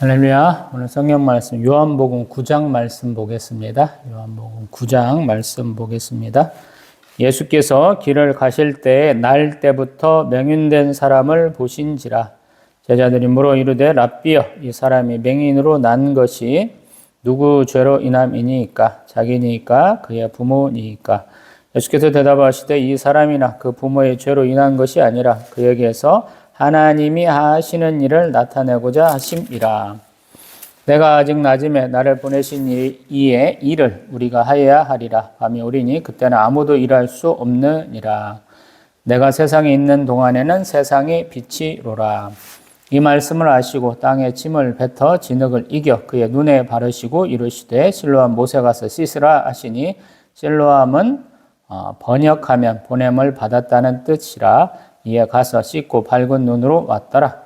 할렐루야. 오늘 성경 말씀 요한복음 9장 말씀 보겠습니다. 요한복음 9장 말씀 보겠습니다. 예수께서 길을 가실 때에 날 때부터 맹인된 사람을 보신지라. 제자들이 물어 이르되 랍비여, 이 사람이 맹인으로 난 것이 누구 죄로 인함이니이까? 자기니이까? 그의 부모니이까? 예수께서 대답하시되 이 사람이나 그 부모의 죄로 인한 것이 아니라 그에게서 하나님이 하시는 일을 나타내고자 하심이라. 내가 아직 낮음에 나를 보내신 이의 일을 우리가 하여야 하리라. 밤이 오리니 그때는 아무도 일할 수 없느니라. 내가 세상에 있는 동안에는 세상의 빛이로라. 이 말씀을 아시고 땅에 침을 뱉어 진흙을 이겨 그의 눈에 바르시고 이르시되 실로암 못에 가서 씻으라 하시니, 실로암은 번역하면 보냄을 받았다는 뜻이라. 이에 가서 씻고 밝은 눈으로 왔더라.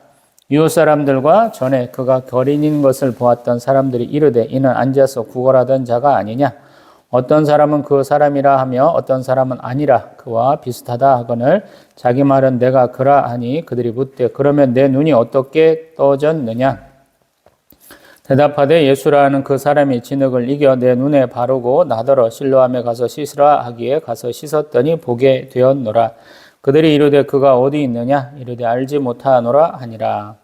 이웃 사람들과 전에 그가 거린인 것을 보았던 사람들이 이르되 이는 앉아서 구걸하던 자가 아니냐? 어떤 사람은 그 사람이라 하며 어떤 사람은 아니라 그와 비슷하다 하거늘 자기 말은 내가 그라 하니 그들이 묻되 그러면 내 눈이 어떻게 떠졌느냐? 대답하되 예수라 하는 그 사람이 진흙을 이겨 내 눈에 바르고 나더러 실로암에 가서 씻으라 하기에 가서 씻었더니 보게 되었노라. 그들이 이르되 그가 어디 있느냐? 이르되 알지 못하노라 하니라.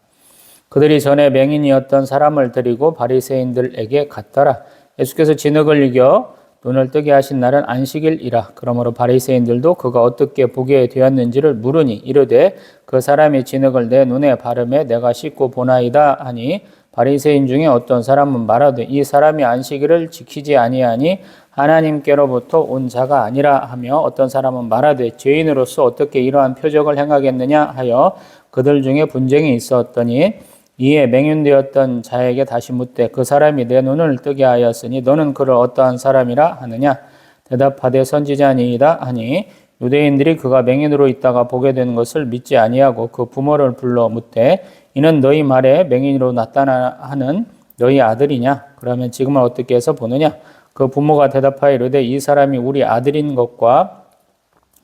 그들이 전에 맹인이었던 사람을 데리고 바리새인들에게 갔더라. 예수께서 진흙을 이겨 눈을 뜨게 하신 날은 안식일이라. 그러므로 바리새인들도 그가 어떻게 보게 되었는지를 물으니 이르되 그 사람이 진흙을 내 눈에 바르매 내가 씻고 보나이다 하니, 바리새인 중에 어떤 사람은 말하되 이 사람이 안식일을 지키지 아니하니 하나님께로부터 온 자가 아니라 하며, 어떤 사람은 말하되 죄인으로서 어떻게 이러한 표적을 행하겠느냐 하여 그들 중에 분쟁이 있었더니, 이에 맹인되었던 자에게 다시 묻되 그 사람이 내 눈을 뜨게 하였으니 너는 그를 어떠한 사람이라 하느냐? 대답하되 선지자니이다 하니, 유대인들이 그가 맹인으로 있다가 보게 된 것을 믿지 아니하고 그 부모를 불러 묻되 이는 너희 말에 맹인으로 나타나는 너희 아들이냐? 그러면 지금은 어떻게 해서 보느냐? 그 부모가 대답하여 이르되 이 사람이 우리 아들인 것과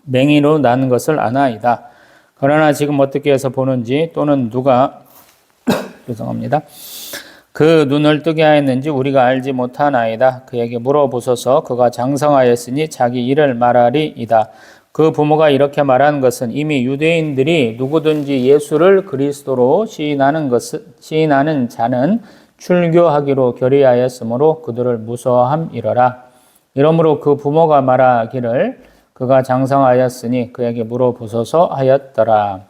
맹인으로 난 것을 아나이다. 그러나 지금 어떻게 해서 보는지 또는 누가 죄송합니다. 그 눈을 뜨게 하였는지 우리가 알지 못하나이다. 그에게 물어보소서. 그가 장성하였으니 자기 일을 말하리이다. 그 부모가 이렇게 말한 것은 이미 유대인들이 누구든지 예수를 그리스도로 시인하는 자는 출교하기로 결의하였으므로 그들을 무서워함이러라. 이러므로 그 부모가 말하기를 그가 장성하였으니 그에게 물어보소서 하였더라.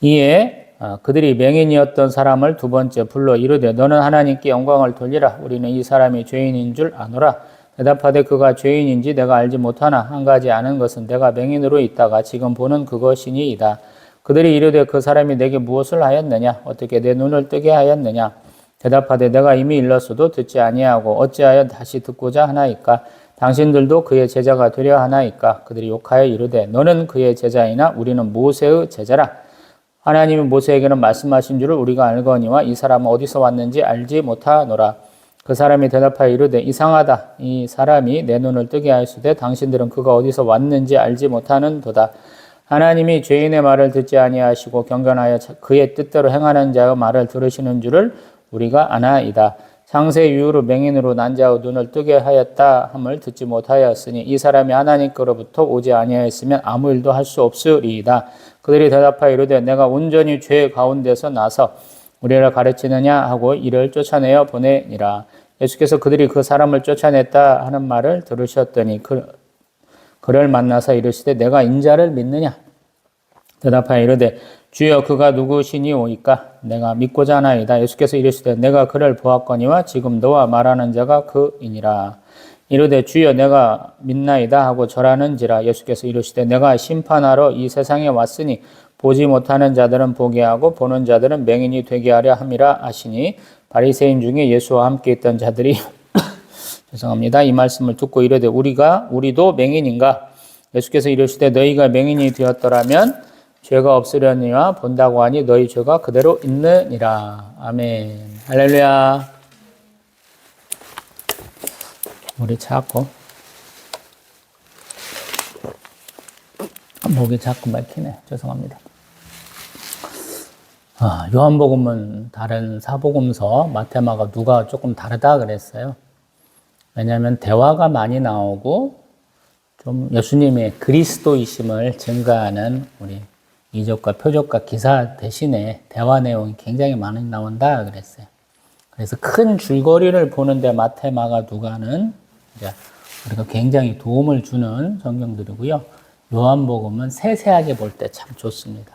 이에 그들이 맹인이었던 사람을 두 번째 불러 이르되 너는 하나님께 영광을 돌리라. 우리는 이 사람이 죄인인 줄 아노라. 대답하되 그가 죄인인지 내가 알지 못하나 한 가지 아는 것은 내가 맹인으로 있다가 지금 보는 그것이니이다. 그들이 이르되 그 사람이 내게 무엇을 하였느냐? 어떻게 내 눈을 뜨게 하였느냐? 대답하되 내가 이미 일렀어도 듣지 아니하고 어찌하여 다시 듣고자 하나이까? 당신들도 그의 제자가 되려 하나이까? 그들이 욕하여 이르되 너는 그의 제자이나 우리는 모세의 제자라. 하나님이 모세에게는 말씀하신 줄을 우리가 알거니와 이 사람은 어디서 왔는지 알지 못하노라. 그 사람이 대답하여 이르되 이상하다. 이 사람이 내 눈을 뜨게 하였으되 당신들은 그가 어디서 왔는지 알지 못하는도다. 하나님이 죄인의 말을 듣지 아니하시고 경건하여 그의 뜻대로 행하는 자의 말을 들으시는 줄을 우리가 아나이다. 창세 이후로 맹인으로 난 자의 눈을 뜨게 하였다 함을 듣지 못하였으니 이 사람이 하나님께로부터 오지 아니하였으면 아무 일도 할 수 없으리이다. 그들이 대답하여 이르되 내가 온전히 죄 가운데서 나서 우리를 가르치느냐 하고 이를 쫓아내어 보내니라. 예수께서 그들이 그 사람을 쫓아냈다 하는 말을 들으셨더니 그를 만나서 이르시되 내가 인자를 믿느냐? 대답하여 이르되 주여 그가 누구시니오이까? 내가 믿고자 하나이다. 예수께서 이르시되 내가 그를 보았거니와 지금 너와 말하는 자가 그이니라. 이르되 주여 내가 믿나이다 하고 절하는지라. 예수께서 이르시되 내가 심판하러 이 세상에 왔으니 보지 못하는 자들은 보게 하고 보는 자들은 맹인이 되게 하려 함이라 하시니, 바리새인 중에 예수와 함께 있던 자들이 죄송합니다. 이 말씀을 듣고 이르되 우리도 맹인인가? 예수께서 이르시되 너희가 맹인이 되었더라면 죄가 없으려니와 본다고 하니 너희 죄가 그대로 있느니라. 아멘. 할렐루야. 물이 차고 목이 자꾸 막히네. 죄송합니다. 요한복음은 다른 사복음서, 마태마가 누가 조금 다르다 그랬어요. 왜냐하면 대화가 많이 나오고 좀 예수님의 그리스도이심을 증가하는 우리 이적과 표적과 기사 대신에 대화 내용이 굉장히 많이 나온다 그랬어요. 그래서 큰 줄거리를 보는데 마태마가 누가는 이제 우리가 굉장히 도움을 주는 성경들이고요. 요한복음은 세세하게 볼 때 참 좋습니다.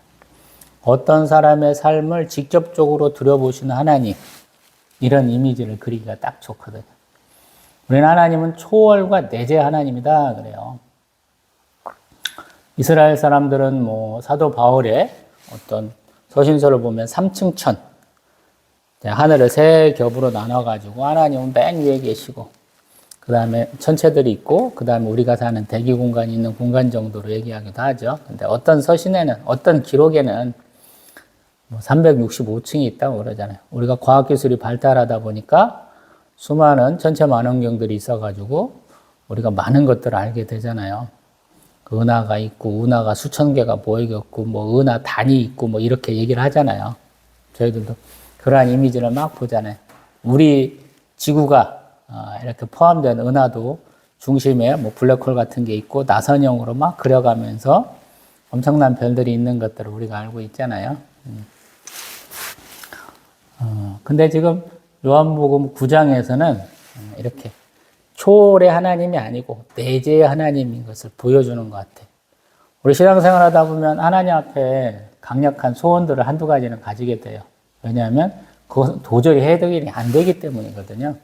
어떤 사람의 삶을 직접적으로 들여보시는 하나님, 이런 이미지를 그리기가 딱 좋거든요. 우리는 하나님은 초월과 내재 하나님이다 그래요. 이스라엘 사람들은 뭐 사도 바울의 어떤 서신서를 보면 3층 천, 하늘을 세 겹으로 나눠가지고 하나님은 맨 위에 계시고 그 다음에 천체들이 있고 그 다음에 우리가 사는 대기 공간이 있는 공간 정도로 얘기하기도 하죠. 근데 어떤 서신에는, 어떤 기록에는 365층이 있다고 그러잖아요. 우리가 과학기술이 발달하다 보니까 수많은 천체 만원경들이 있어가지고 우리가 많은 것들을 알게 되잖아요. 그 은하가 있고 은하가 수천 개가 모이겠고 뭐 은하 단이 있고 뭐 이렇게 얘기를 하잖아요. 저희들도 그러한 이미지를 막 보잖아요. 우리 지구가 이렇게 포함된 은하도 중심에 뭐 블랙홀 같은 게 있고 나선형으로 막 그려가면서 엄청난 별들이 있는 것들을 우리가 알고 있잖아요. 근데 지금 요한복음 9장에서는 이렇게 초월의 하나님이 아니고 내재의 하나님인 것을 보여주는 것 같아요. 우리 신앙생활 하다 보면 하나님 앞에 강력한 소원들을 한두 가지는 가지게 돼요. 왜냐하면 그것은 도저히 해결이 안 되기 때문이거든요.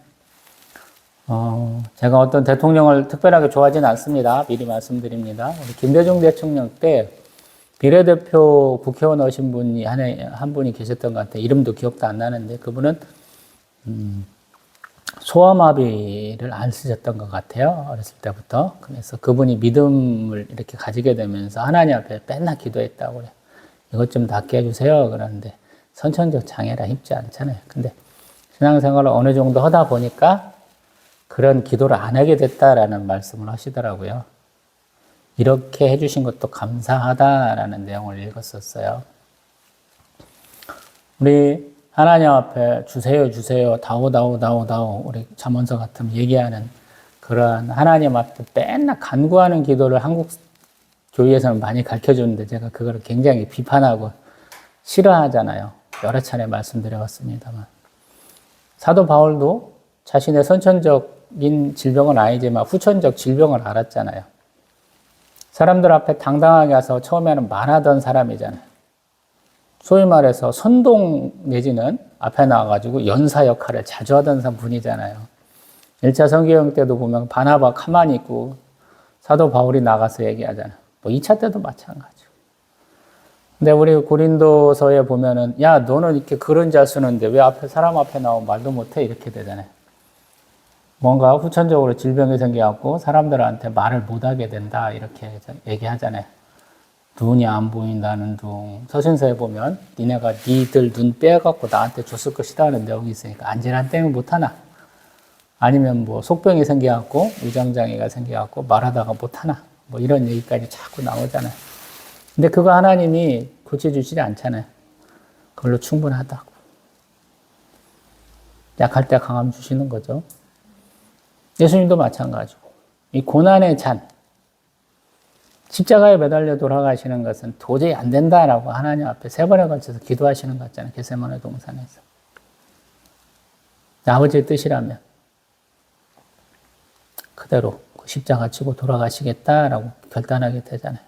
제가 어떤 대통령을 특별하게 좋아하지는 않습니다. 미리 말씀드립니다. 우리 김대중 대통령 때 비례대표 국회의원 오신 분이 한 분이 계셨던 것 같아요. 이름도 기억도 안 나는데 그분은 소아마비를 안 쓰셨던 것 같아요. 어렸을 때부터. 그래서 그분이 믿음을 이렇게 가지게 되면서 하나님 앞에 맨날 기도했다고 그래요. 이것 좀 낫게 해주세요. 그러는데 선천적 장애라 쉽지 않잖아요. 근데 신앙생활을 어느 정도 하다 보니까 그런 기도를 안 하게 됐다라는 말씀을 하시더라고요. 이렇게 해주신 것도 감사하다라는 내용을 읽었었어요. 우리 하나님 앞에 주세요, 주세요, 다오, 다오, 다오, 다오, 우리 잠언서 같은 얘기하는 그러한 하나님 앞에 맨날 간구하는 기도를 한국 교회에서는 많이 가르쳐 주는데 제가 그걸 굉장히 비판하고 싫어하잖아요. 여러 차례 말씀드려왔습니다만. 사도 바울도 자신의 선천적인 질병은 아니지만 후천적 질병을 알았잖아요. 사람들 앞에 당당하게 와서 처음에는 말하던 사람이잖아요. 소위 말해서 선동 내지는 앞에 나와가지고 연사 역할을 자주 하던 분이잖아요. 1차 성교형 때도 보면 바나바 가만히 있고 사도 바울이 나가서 얘기하잖아요. 뭐 2차 때도 마찬가지고. 근데 우리 고린도서에 보면은 야 너는 이렇게 그런 자 쓰는데 왜 앞에 사람 앞에 나오면 말도 못해 이렇게 되잖아요. 뭔가 후천적으로 질병이 생겨갖고 사람들한테 말을 못하게 된다 이렇게 얘기하잖아요. 눈이 안 보인다는 둥. 서신서에 보면 니네가 니들 눈 빼갖고 나한테 줬을 것이다 하는 내용이 있으니까 안질환 때문에 못하나? 아니면 뭐 속병이 생겨갖고 위장장애가 생겨갖고 말하다가 못하나? 뭐 이런 얘기까지 자꾸 나오잖아요. 근데 그거 하나님이 고쳐주시지 않잖아요. 그걸로 충분하다고. 약할 때 강함 주시는 거죠. 예수님도 마찬가지고. 이 고난의 잔, 십자가에 매달려 돌아가시는 것은 도저히 안 된다라고 하나님 앞에 3번에 걸쳐서 기도하시는 것 같잖아요. 겟세마네 동산에서. 아버지의 뜻이라면 그대로 십자가 치고 돌아가시겠다라고 결단하게 되잖아요.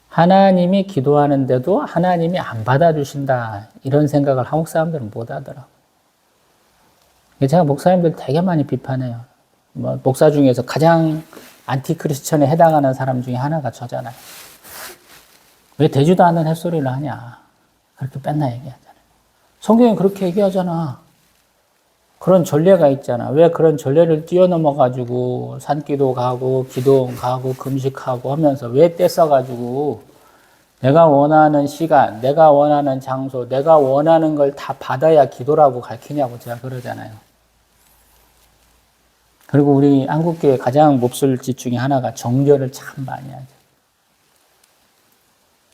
하나님이 기도하는데도 하나님이 안 받아주신다 이런 생각을 한국 사람들은 못 하더라고요. 제가 목사님들 되게 많이 비판해요. 뭐 목사 중에서 가장 안티크리스천에 해당하는 사람 중에 하나가 저잖아요. 왜 되지도 않는 햇소리를 하냐. 그렇게 맨날 얘기하잖아요. 성경이 그렇게 얘기하잖아. 그런 전례가 있잖아. 왜 그런 전례를 뛰어넘어가지고 산기도 가고 기도원 가고 금식하고 하면서 왜 떼써가지고 내가 원하는 시간, 내가 원하는 장소, 내가 원하는 걸 다 받아야 기도라고 가르치냐고 제가 그러잖아요. 그리고 우리 한국교회 가장 몹쓸 짓 중에 하나가 정죄를 참 많이 하죠.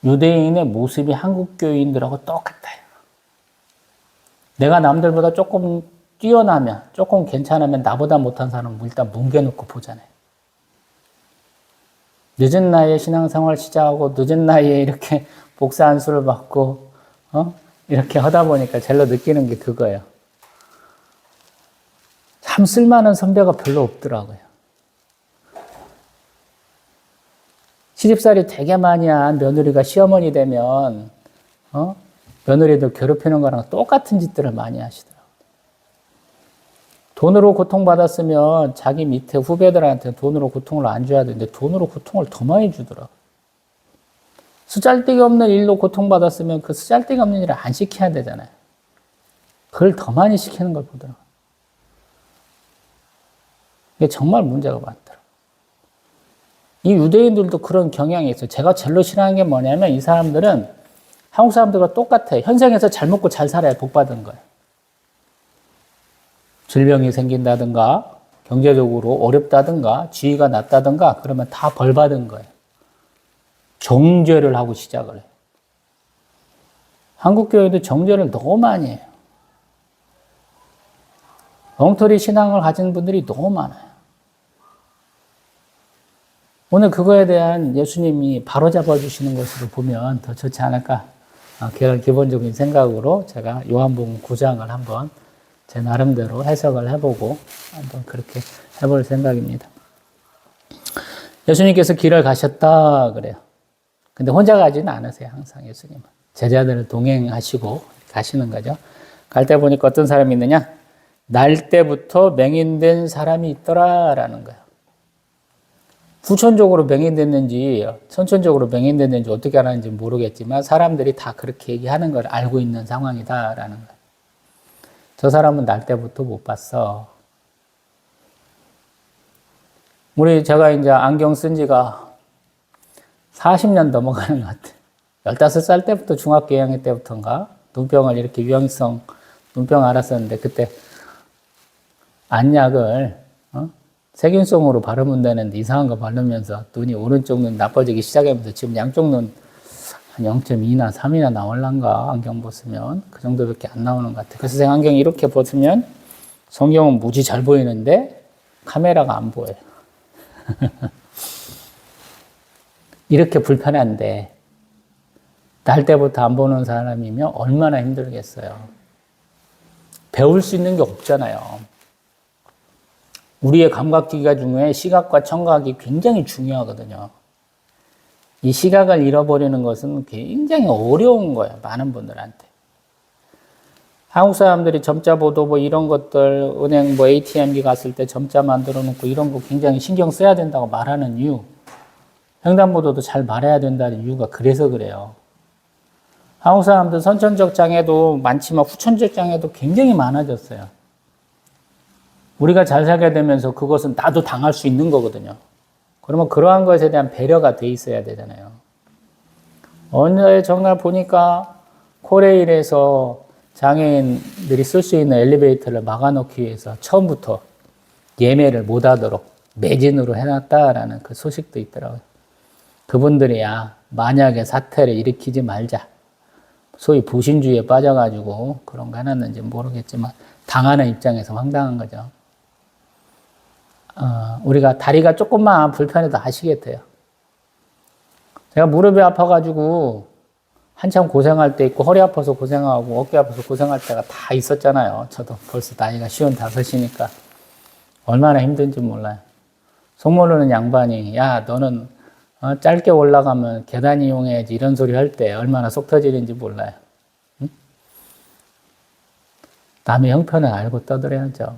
유대인의 모습이 한국 교인들하고 똑같아요. 내가 남들보다 조금 뛰어나면, 조금 괜찮으면 나보다 못한 사람은 일단 뭉개놓고 보잖아요. 늦은 나이에 신앙생활 시작하고 늦은 나이에 이렇게 복사 안수를 받고 이렇게 하다 보니까 젤로 느끼는 게 그거예요. 참 쓸만한 선배가 별로 없더라고요. 시집살이 되게 많이 한 며느리가 시어머니 되면 며느리들 괴롭히는 거랑 똑같은 짓들을 많이 하시더라고요. 돈으로 고통받았으면 자기 밑에 후배들한테 돈으로 고통을 안 줘야 되는데 돈으로 고통을 더 많이 주더라고요. 쓰잘데기 없는 일로 고통받았으면 그 쓰잘데기 없는 일을 안 시켜야 되잖아요. 그걸 더 많이 시키는 걸 보더라고요. 이게 정말 문제가 많더라고요. 이 유대인들도 그런 경향이 있어요. 제가 제일 싫어하는 게 뭐냐면 이 사람들은 한국 사람들과 똑같아요. 현생에서 잘 먹고 잘 살아야 복 받은 거예요. 질병이 생긴다든가 경제적으로 어렵다든가 지위가 낮다든가 그러면 다 벌 받은 거예요. 정죄를 하고 시작을 해요. 한국 교회도 정죄를 너무 많이 해요. 엉터리 신앙을 가진 분들이 너무 많아요. 오늘 그거에 대한 예수님이 바로잡아 주시는 것으로 보면 더 좋지 않을까. 그런 기본적인 생각으로 제가 요한복음 9장을 한번 제 나름대로 해석을 해보고 한번 그렇게 해볼 생각입니다. 예수님께서 길을 가셨다 그래요. 근데 혼자 가지는 않으세요. 항상 예수님은. 제자들을 동행하시고 가시는 거죠. 갈 때 보니까 어떤 사람이 있느냐? 날 때부터 맹인된 사람이 있더라라는 거예요. 후천적으로 맹인됐는지 선천적으로 맹인됐는지 어떻게 알았는지 모르겠지만 사람들이 다 그렇게 얘기하는 걸 알고 있는 상황이다라는 거예요. 저 사람은 날 때부터 못 봤어. 제가 이제 안경 쓴 지가 40년 넘어가는 것 같아요. 15살 때부터 중학교 2학년 때부터인가 눈병을 이렇게 유형성 눈병 앓았었는데 그때 안약을 세균성으로 바르면 되는데 이상한 거 바르면서 눈이 오른쪽 눈 나빠지기 시작하면서 지금 양쪽 눈 한 0.2나 3이나 나올란가 안경 벗으면 그 정도밖에 안 나오는 것 같아요. 그래서 제가 안경 이렇게 벗으면 성경은 무지 잘 보이는데 카메라가 안 보여요. 이렇게 불편한데 날 때부터 안 보는 사람이면 얼마나 힘들겠어요. 배울 수 있는 게 없잖아요. 우리의 감각기가 중에 시각과 청각이 굉장히 중요하거든요. 이 시각을 잃어버리는 것은 굉장히 어려운 거예요. 많은 분들한테. 한국 사람들이 점자 보도 뭐 이런 것들, 은행 뭐 ATM기 갔을 때 점자 만들어 놓고 이런 거 굉장히 신경 써야 된다고 말하는 이유. 횡단보도도 잘 말해야 된다는 이유가 그래서 그래요. 한국 사람들 선천적 장애도 많지만 후천적 장애도 굉장히 많아졌어요. 우리가 잘 살게 되면서 그것은 나도 당할 수 있는 거거든요. 그러면 그러한 것에 대한 배려가 돼 있어야 되잖아요. 어느 정말 보니까 코레일에서 장애인들이 쓸 수 있는 엘리베이터를 막아놓기 위해서 처음부터 예매를 못하도록 매진으로 해놨다라는 그 소식도 있더라고요. 그분들이야 만약에 사태를 일으키지 말자. 소위 부신주의에 빠져가지고 그런 거 해놨는지 모르겠지만 당하는 입장에서 황당한 거죠. 우리가 다리가 조금만 불편해도 아시겠대요. 제가 무릎이 아파가지고 한참 고생할 때 있고 허리 아파서 고생하고 어깨 아파서 고생할 때가 다 있었잖아요. 저도 벌써 나이가 55이니까 얼마나 힘든지 몰라요. 속 모르는 양반이 야 너는 짧게 올라가면 계단 이용해야지 이런 소리 할 때 얼마나 속 터지는지 몰라요. 응? 남의 형편을 알고 떠들어야죠.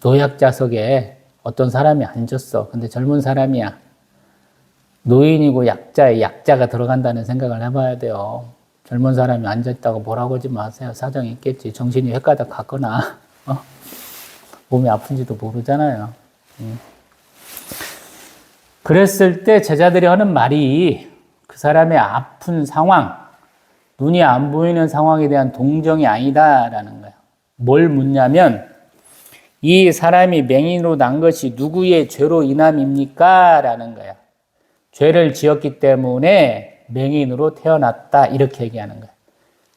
노약자석에 어떤 사람이 앉았어. 근데 젊은 사람이야. 노인이고 약자에 약자가 들어간다는 생각을 해봐야 돼요. 젊은 사람이 앉아있다고 뭐라고 하지 마세요. 사정이 있겠지. 정신이 헷가닥 갔거나 몸이 아픈지도 모르잖아요. 그랬을 때 제자들이 하는 말이 그 사람의 아픈 상황, 눈이 안 보이는 상황에 대한 동정이 아니다라는 거예요. 뭘 묻냐면 이 사람이 맹인으로 난 것이 누구의 죄로 인함입니까? 라는 거예요. 죄를 지었기 때문에 맹인으로 태어났다 이렇게 얘기하는 거예요.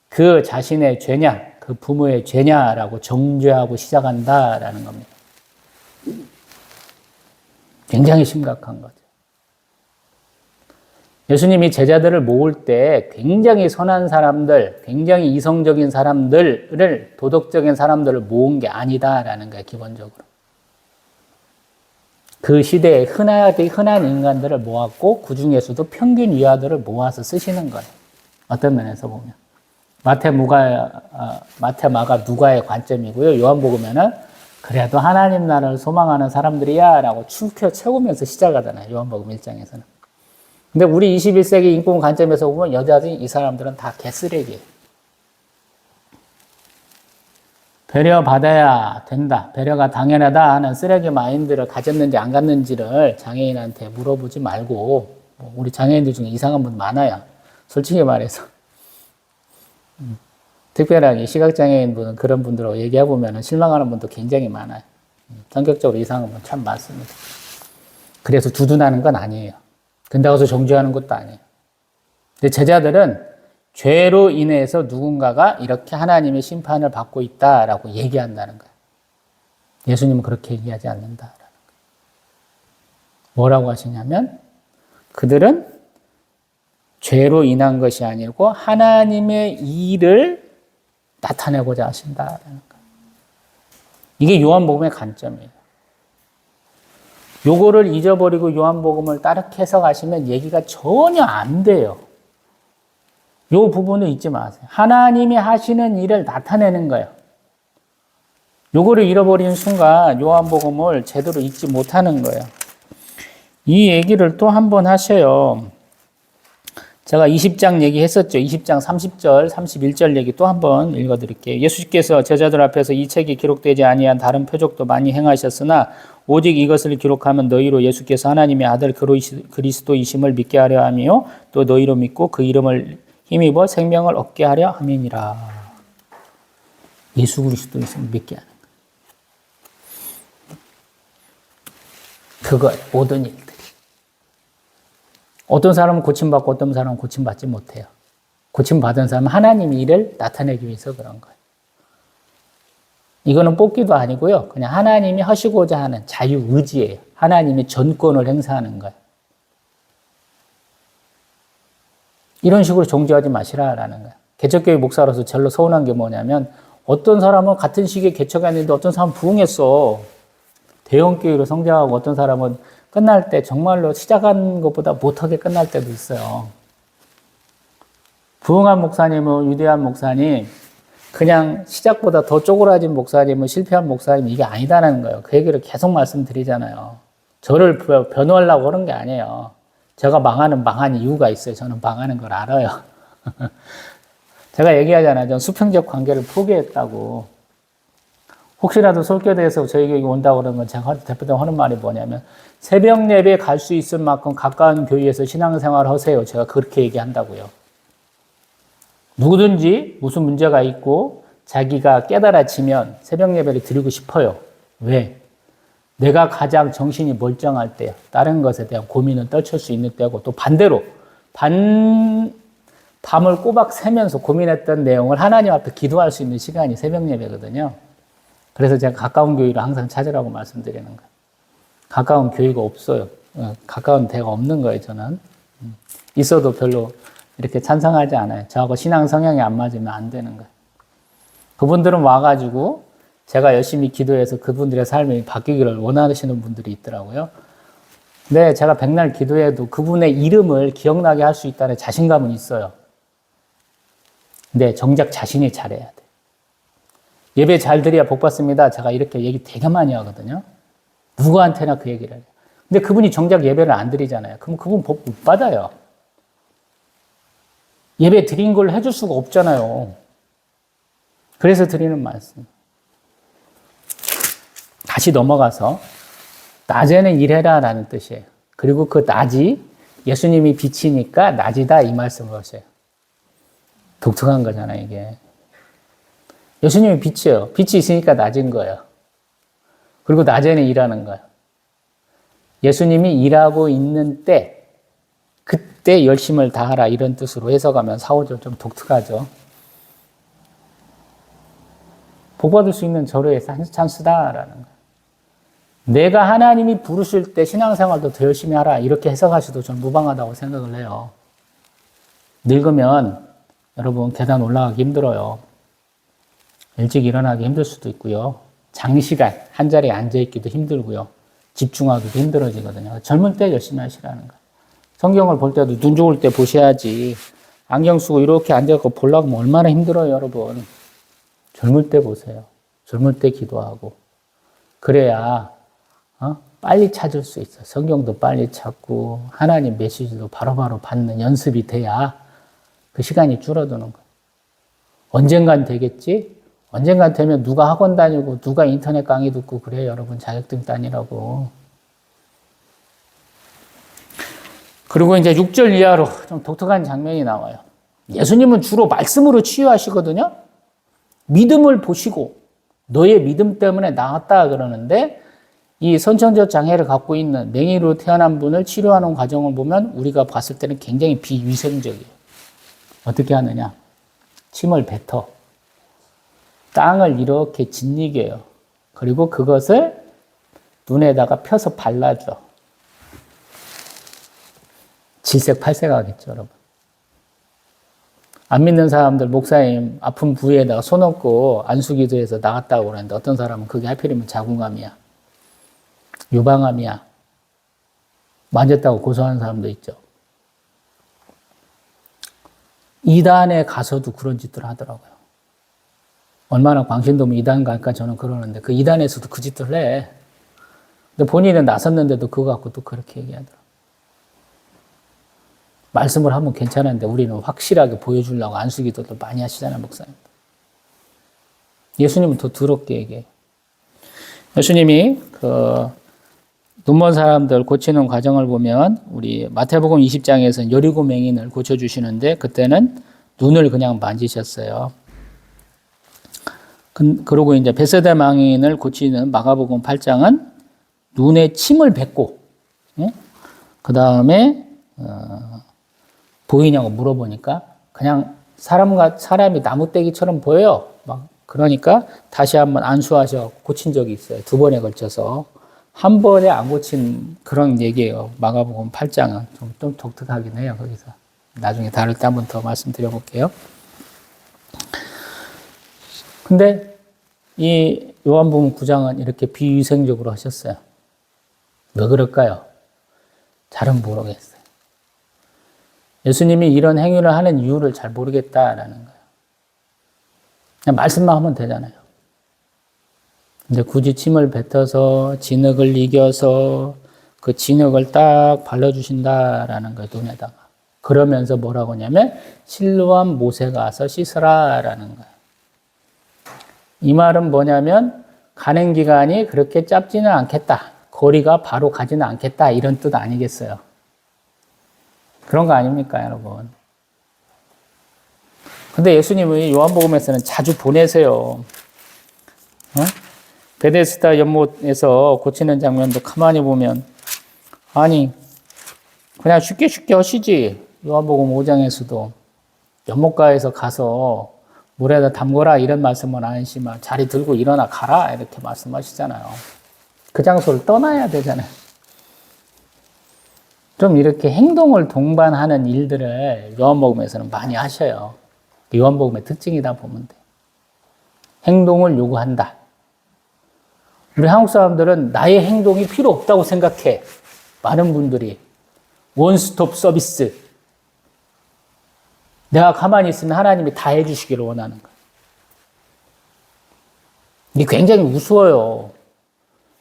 그 자신의 죄냐, 그 부모의 죄냐라고 정죄하고 시작한다라는 겁니다. 굉장히 심각한 거죠. 예수님이 제자들을 모을 때 굉장히 선한 사람들, 굉장히 이성적인 사람들을, 도덕적인 사람들을 모은 게 아니다라는 거예요, 기본적으로. 그 시대에 흔한 인간들을 모았고, 그 중에서도 평균 이하들을 모아서 쓰시는 거예요. 어떤 면에서 보면. 마태, 마가, 누가의 관점이고요. 요한복음에는 그래도 하나님 나라를 소망하는 사람들이야 라고 축켜 채우면서 시작하잖아요. 요한복음 1장에서는. 근데 우리 21세기 인권 관점에서 보면 여전히 이 사람들은 다 개쓰레기예요. 배려받아야 된다, 배려가 당연하다 하는 쓰레기 마인드를 가졌는지 안 갖는지를 장애인한테 물어보지 말고, 우리 장애인들 중에 이상한 분 많아요. 솔직히 말해서. 특별하게 시각장애인 분은 그런 분들하고 얘기해보면 실망하는 분도 굉장히 많아요. 성격적으로 이상한 분 참 많습니다. 그래서 두둔하는 건 아니에요. 근다고 해서 정죄하는 것도 아니에요. 근데 제자들은 죄로 인해서 누군가가 이렇게 하나님의 심판을 받고 있다라고 얘기한다는 거예요. 예수님은 그렇게 얘기하지 않는다라는 거예요. 뭐라고 하시냐면 그들은 죄로 인한 것이 아니고 하나님의 일을 나타내고자 하신다라는 거예요. 이게 요한복음의 관점이에요. 요거를 잊어버리고 요한복음을 따르게 해석하시면 얘기가 전혀 안 돼요. 요 부분을 잊지 마세요. 하나님이 하시는 일을 나타내는 거예요. 요거를 잃어버리는 순간 요한복음을 제대로 읽지 못하는 거예요. 이 얘기를 또 한 번 하셔요. 제가 20장 얘기했었죠. 20장 30절, 31절 얘기 또 한 번 읽어드릴게요. 예수께서 제자들 앞에서 이 책이 기록되지 아니한 다른 표적도 많이 행하셨으나 오직 이것을 기록하면 너희로 예수께서 하나님의 아들 그리스도이심을 믿게 하려 하며 또 너희로 믿고 그 이름을 힘입어 생명을 얻게 하려 함이니라. 예수 그리스도이심을 믿게 하는 거예요. 그것 모든 일들이. 어떤 사람은 고침받고 어떤 사람은 고침받지 못해요. 고침받은 사람은 하나님의 일을 나타내기 위해서 그런 거예요. 이거는 뽑기도 아니고요. 그냥 하나님이 하시고자 하는 자유의지예요. 하나님이 전권을 행사하는 거예요. 이런 식으로 정죄하지 마시라라는 거예요. 개척교회 목사로서 절로 서운한 게 뭐냐면 어떤 사람은 같은 시기에 개척했는데 어떤 사람은 부흥했어. 대형교회로 성장하고 어떤 사람은 끝날 때 정말로 시작한 것보다 못하게 끝날 때도 있어요. 부흥한 목사님은 위대한 목사님, 그냥 시작보다 더 쪼그라진 목사님은 실패한 목사님, 이게 아니다라는 거예요. 그 얘기를 계속 말씀드리잖아요. 저를 변호하려고 그런 게 아니에요. 제가 망한 이유가 있어요. 저는 망하는 걸 알아요. 제가 얘기하잖아요. 전 수평적 관계를 포기했다고. 혹시라도 솔교대에서 저에게 온다고 그러는 건 제가 대표적으로 하는 말이 뭐냐면 새벽 예배에 갈 수 있을 만큼 가까운 교회에서 신앙생활을 하세요. 제가 그렇게 얘기한다고요. 누구든지 무슨 문제가 있고 자기가 깨달아지면 새벽 예배를 드리고 싶어요. 왜? 내가 가장 정신이 멀쩡할 때, 다른 것에 대한 고민은 떨칠 수 있는 때고, 또 반대로 밤을 꼬박 새면서 고민했던 내용을 하나님 앞에 기도할 수 있는 시간이 새벽 예배거든요. 그래서 제가 가까운 교회를 항상 찾으라고 말씀드리는 거예요. 가까운 교회가 없어요. 가까운 데가 없는 거예요, 저는. 있어도 별로 이렇게 찬성하지 않아요. 저하고 신앙 성향이 안 맞으면 안 되는 거예요. 그분들은 와가지고 제가 열심히 기도해서 그분들의 삶이 바뀌기를 원하시는 분들이 있더라고요. 근데 제가 백날 기도해도 그분의 이름을 기억나게 할 수 있다는 자신감은 있어요. 근데 정작 자신이 잘해야 돼. 예배 잘 드려야 복 받습니다. 제가 이렇게 얘기 되게 많이 하거든요. 누구한테나 그 얘기를 해요. 근데 그분이 정작 예배를 안 드리잖아요. 그럼 그분 복 못 받아요. 예배 드린 걸 해줄 수가 없잖아요. 그래서 드리는 말씀. 다시 넘어가서 낮에는 일해라 라는 뜻이에요. 그리고 그 낮이 예수님이 빛이니까 낮이다 이 말씀을 하세요. 독특한 거잖아요, 이게. 예수님이 빛이에요. 빛이 있으니까 낮인 거예요. 그리고 낮에는 일하는 거예요. 예수님이 일하고 있는 때, 그때 열심을 다하라 이런 뜻으로 해석하면 사오절 좀 독특하죠. 복받을 수 있는 절호의 찬스다라는 거예요. 내가 하나님이 부르실 때 신앙생활도 더 열심히 하라 이렇게 해석하셔도 저는 무방하다고 생각을 해요. 늙으면 여러분 계단 올라가기 힘들어요. 일찍 일어나기 힘들 수도 있고요. 장시간 한 자리에 앉아있기도 힘들고요. 집중하기도 힘들어지거든요. 젊은 때 열심히 하시라는 거예요. 성경을 볼 때도 눈 좋을 때 보셔야지 안경 쓰고 이렇게 앉아서 보려고 하면 얼마나 힘들어요, 여러분. 젊을 때 보세요. 젊을 때 기도하고. 그래야 빨리 찾을 수 있어요. 성경도 빨리 찾고 하나님 메시지도 바로바로 받는 연습이 돼야 그 시간이 줄어드는 거예요. 언젠간 되겠지? 언젠간 되면 누가 학원 다니고 누가 인터넷 강의 듣고 그래요, 여러분. 자격증 따니라고. 그리고 이제 6절 이하로 좀 독특한 장면이 나와요. 예수님은 주로 말씀으로 치유하시거든요. 믿음을 보시고 너의 믿음 때문에 나았다 그러는데 이 선천적 장애를 갖고 있는 맹인으로 태어난 분을 치료하는 과정을 보면 우리가 봤을 때는 굉장히 비위생적이에요. 어떻게 하느냐? 침을 뱉어. 땅을 이렇게 짓이겨요. 그리고 그것을 눈에다가 펴서 발라줘. 질색팔색하겠죠, 여러분. 안 믿는 사람들 목사님 아픈 부위에다가 손 얹고 안수기도해서 나갔다고 그러는데 어떤 사람은 그게 하필이면 자궁암이야. 유방암이야. 만졌다고 고소하는 사람도 있죠. 이단에 가서도 그런 짓들 하더라고요. 얼마나 광신도면 이단 갈까 저는 그러는데 그 이단에서도 그 짓들 해. 근데 본인은 나섰는데도 그거 갖고 또 그렇게 얘기하더라고요. 말씀을 하면 괜찮은데 우리는 확실하게 보여주려고 안수기도도 많이 하시잖아요, 목사님. 예수님은 더 더럽게 얘기해요. 예수님이 눈먼 사람들 고치는 과정을 보면 우리 마태복음 20장에서는 여리고 맹인을 고쳐주시는데 그때는 눈을 그냥 만지셨어요. 그리고 이제 베세다 망인을 고치는 마가복음 8장은 눈에 침을 뱉고 그 다음에 보이냐고 물어보니까 그냥 사람이 나무떼기처럼 보여요. 막 그러니까 다시 한번 안수하셔 고친 적이 있어요. 2번에 걸쳐서. 한 번에 안 고친 그런 얘기예요. 마가복음 8장은 좀 독특하긴 해요. 거기서 나중에 다룰 때 한번 더 말씀드려 볼게요. 근데 이 요한복음 9장은 이렇게 비위생적으로 하셨어요. 왜 그럴까요? 잘은 모르겠어요. 예수님이 이런 행위를 하는 이유를 잘 모르겠다라는 거예요. 그냥 말씀만 하면 되잖아요. 근데 굳이 침을 뱉어서 진흙을 이겨서 그 진흙을 딱 발라주신다라는 거예요, 눈에다가. 그러면서 뭐라고 하냐면 실로암 모세가 와서 씻으라라는 거예요. 이 말은 뭐냐면 가는 기간이 그렇게 짧지는 않겠다. 거리가 바로 가지는 않겠다. 이런 뜻 아니겠어요? 그런 거 아닙니까, 여러분? 근데 예수님이 요한복음에서는 자주 보내세요. 베데스다 연못에서 고치는 장면도 가만히 보면 아니 그냥 쉽게 하시지. 요한복음 5장에서도 연못가에서 가서 물에다 담궈라 이런 말씀은 안 하시지만 자리 들고 일어나 가라 이렇게 말씀하시잖아요. 그 장소를 떠나야 되잖아요. 좀 이렇게 행동을 동반하는 일들을 요한복음에서는 많이 하셔요. 요한복음의 특징이다 보면 돼. 행동을 요구한다. 우리 한국 사람들은 나의 행동이 필요 없다고 생각해. 많은 분들이. 원스톱 서비스. 내가 가만히 있으면 하나님이 다 해주시기를 원하는 거예요. 이게 굉장히 우스워요.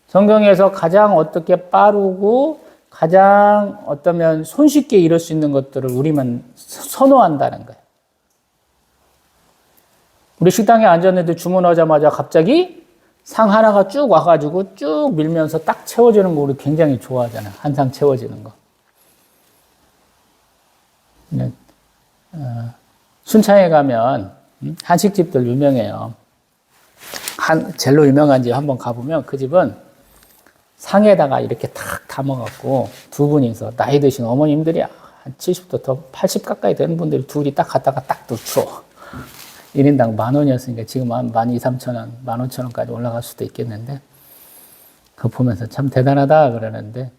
성경에서 가장 어떻게 빠르고 가장 어떠면 손쉽게 이룰 수 있는 것들을 우리만 선호한다는 거예요. 우리 식당에 앉았는데 주문하자마자 갑자기 상 하나가 쭉 와가지고 쭉 밀면서 딱 채워지는 거 우리 굉장히 좋아하잖아요. 한 상 채워지는 거. 순창에 가면 한식집들 유명해요. 젤로 유명한 집 한번 가보면 그 집은 상에다가 이렇게 탁 담아갖고 두 분이서 나이 드신 어머님들이 한 70도 더 80 가까이 되는 분들이 둘이 딱 갔다가 딱 줘. 1인당 10,000원이었으니까 지금 한 12,000-13,000원, 15,000원까지 올라갈 수도 있겠는데, 그거 보면서 참 대단하다 그러는데,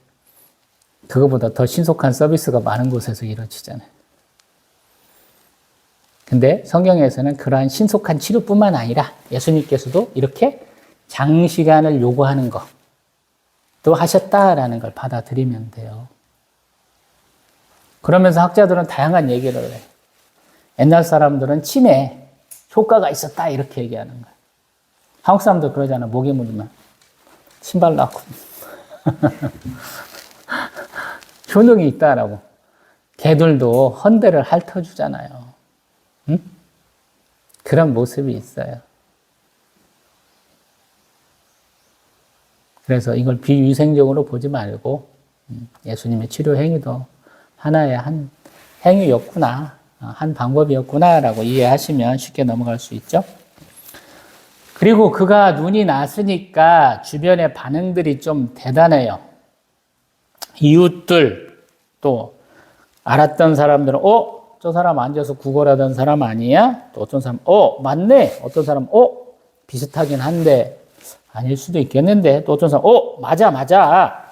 그거보다 더 신속한 서비스가 많은 곳에서 이루어지잖아요. 근데 성경에서는 그러한 신속한 치료뿐만 아니라 예수님께서도 이렇게 장시간을 요구하는 것도 하셨다라는 걸 받아들이면 돼요. 그러면서 학자들은 다양한 얘기를 해요. 옛날 사람들은 침에 효과가 있었다 이렇게 얘기하는 거예요. 한국 사람들 그러잖아. 목에 물리면 침 발라고 효능이 있다라고. 개들도 헌대를 핥아주잖아요. 응? 그런 모습이 있어요. 그래서 이걸 비위생적으로 보지 말고 예수님의 치료 행위도 하나의 한 행위였구나, 한 방법이었구나라고 이해하시면 쉽게 넘어갈 수 있죠. 그리고 그가 눈이 났으니까 주변의 반응들이 좀 대단해요. 이웃들, 또 알았던 사람들은 저 사람 앉아서 구걸하던 사람 아니야? 또 어떤 사람 맞네. 어떤 사람 비슷하긴 한데 아닐 수도 있겠는데, 또 어떤 사람 맞아.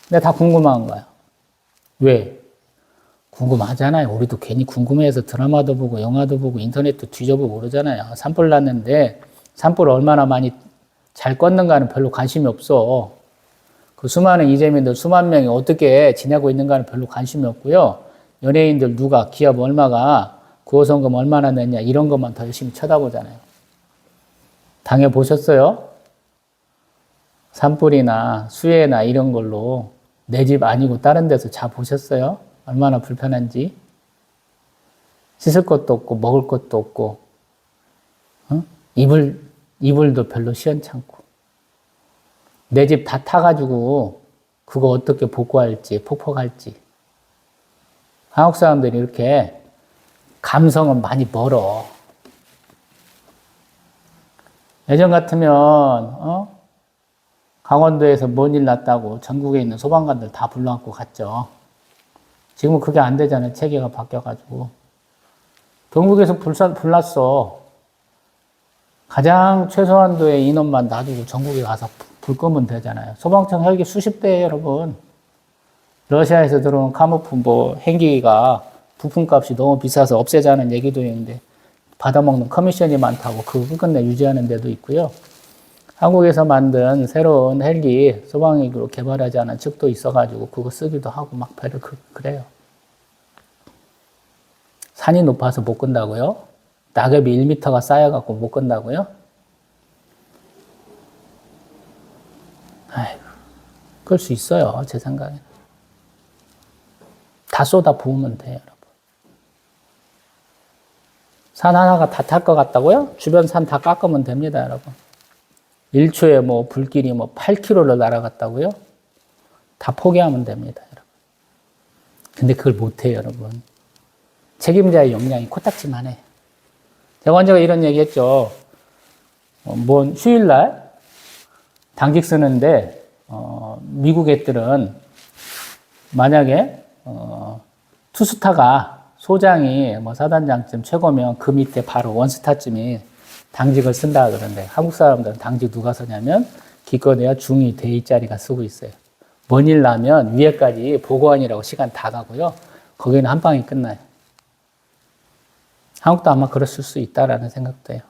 근데 다 궁금한 거야. 왜? 궁금하잖아요. 우리도 괜히 궁금해서 드라마도 보고 영화도 보고 인터넷도 뒤져보고 그러잖아요. 산불 났는데 산불을 얼마나 많이 잘 껐는가는 별로 관심이 없어. 그 수많은 이재민들 수만 명이 어떻게 지내고 있는가는 별로 관심이 없고요. 연예인들 누가 기업 얼마가 구호성금 얼마나 냈냐 이런 것만 더 열심히 쳐다보잖아요. 당해보셨어요? 산불이나 수해나 이런 걸로 내 집 아니고 다른 데서 자보셨어요? 얼마나 불편한지. 씻을 것도 없고 먹을 것도 없고 이불도 별로 시원찮고 내 집 다 타가지고 그거 어떻게 복구할지 폭포할지. 한국 사람들이 이렇게 감성은 많이 멀어. 예전 같으면 강원도에서 뭔 일 났다고 전국에 있는 소방관들 다 불러갖고 갔죠. 지금은 그게 안 되잖아요. 체계가 바뀌어가지고. 경북에서 불났어. 가장 최소한도의 인원만 놔두고 전국에 가서 불 끄면 되잖아요. 소방청 헬기 수십 대에 여러분. 러시아에서 들어온 카모프 행기가 부품값이 너무 비싸서 없애자는 얘기도 있는데 받아먹는 커미션이 많다고 그거 끝내 유지하는 데도 있고요. 한국에서 만든 새로운 헬기 소방헬기로 개발하지 않은 측도 있어가지고 그거 쓰기도 하고 막 별로 그래요. 산이 높아서 못 끈다고요? 낙엽이 1m가 쌓여갖고 못 끈다고요? 아이고, 그럴 수 있어요. 제 생각에는. 다 쏟아 부으면 돼요, 여러분. 산 하나가 다 탈 것 같다고요? 주변 산 다 깎으면 됩니다, 여러분. 1초에 불길이 8km를 날아갔다고요? 다 포기하면 됩니다, 여러분. 근데 그걸 못해요, 여러분. 책임자의 역량이 코딱지만 해. 제가 언제가 이런 얘기 했죠. 휴일날 당직 쓰는데, 미국 애들은 만약에, 투스타가 소장이 사단장쯤 최고면 그 밑에 바로 원스타쯤이 당직을 쓴다 그러는데 한국 사람들은 당직 누가 서냐면 기껏해야 중2 대위짜리가 쓰고 있어요. 뭔 일 나면 위에까지 보고하느라고 시간 다 가고요. 거기는 한 방에 끝나요. 한국도 아마 그랬을 수 있다라는 생각도 해요.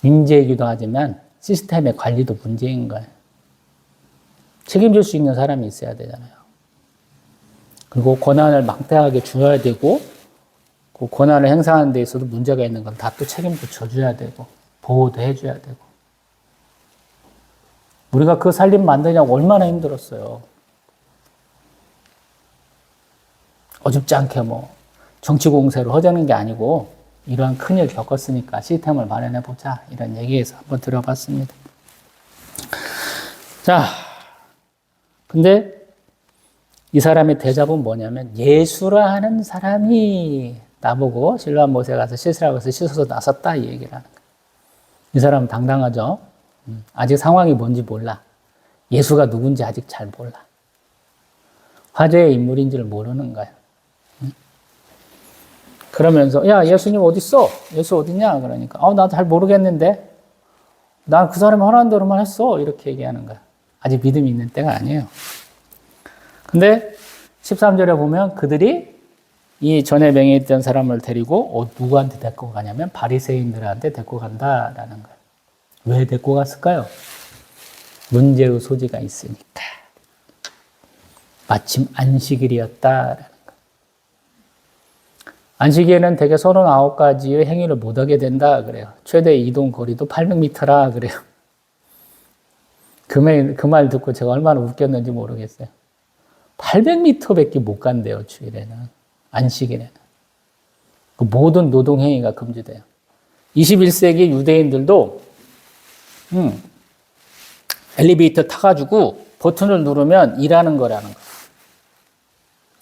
인재이기도 하지만 시스템의 관리도 문제인 거예요. 책임질 수 있는 사람이 있어야 되잖아요. 그리고 권한을 막대하게 줘야 되고 그 권한을 행사하는 데 있어도 문제가 있는 건 다 또 책임도 져줘야 되고 보호도 해줘야 되고. 우리가 그 살림 만드냐고 얼마나 힘들었어요. 어줍지 않게 정치 공세로 허자는 게 아니고 이러한 큰일 겪었으니까 시스템을 마련해보자 이런 얘기에서 한번 들어봤습니다. 자, 근데 이 사람의 대답은 뭐냐면 예수라 하는 사람이 나보고 실로암 못에 가서 씻으라고 해서 씻어서 나섰다 이 얘기를 하는 거예요. 이 사람은 당당하죠. 아직 상황이 뭔지 몰라. 예수가 누군지 아직 잘 몰라. 화제의 인물인지를 모르는 거야. 그러면서 야 예수님 어디 있어? 예수 어디냐? 그러니까 나 잘 모르겠는데 난 그 사람이 하라는 대로만 했어. 이렇게 얘기하는 거야. 아직 믿음이 있는 때가 아니에요. 근데 13절에 보면 그들이 이 전에 맹해있던 사람을 데리고 누구한테 데리고 가냐면 바리새인들한테 데리고 간다라는 거예요. 왜 데리고 갔을까요? 문제의 소지가 있으니까. 마침 안식일이었다라는 거예요. 안식일에는 대개 39가지의 행위를 못하게 된다 그래요. 최대 이동 거리도 800m라 그래요. 그 말 듣고 제가 얼마나 웃겼는지 모르겠어요. 800m밖에 못 간대요, 주일에는. 안식일에는. 그 모든 노동행위가 금지돼요. 21세기 유대인들도, 엘리베이터 타가지고 버튼을 누르면 일하는 거라는 거예요.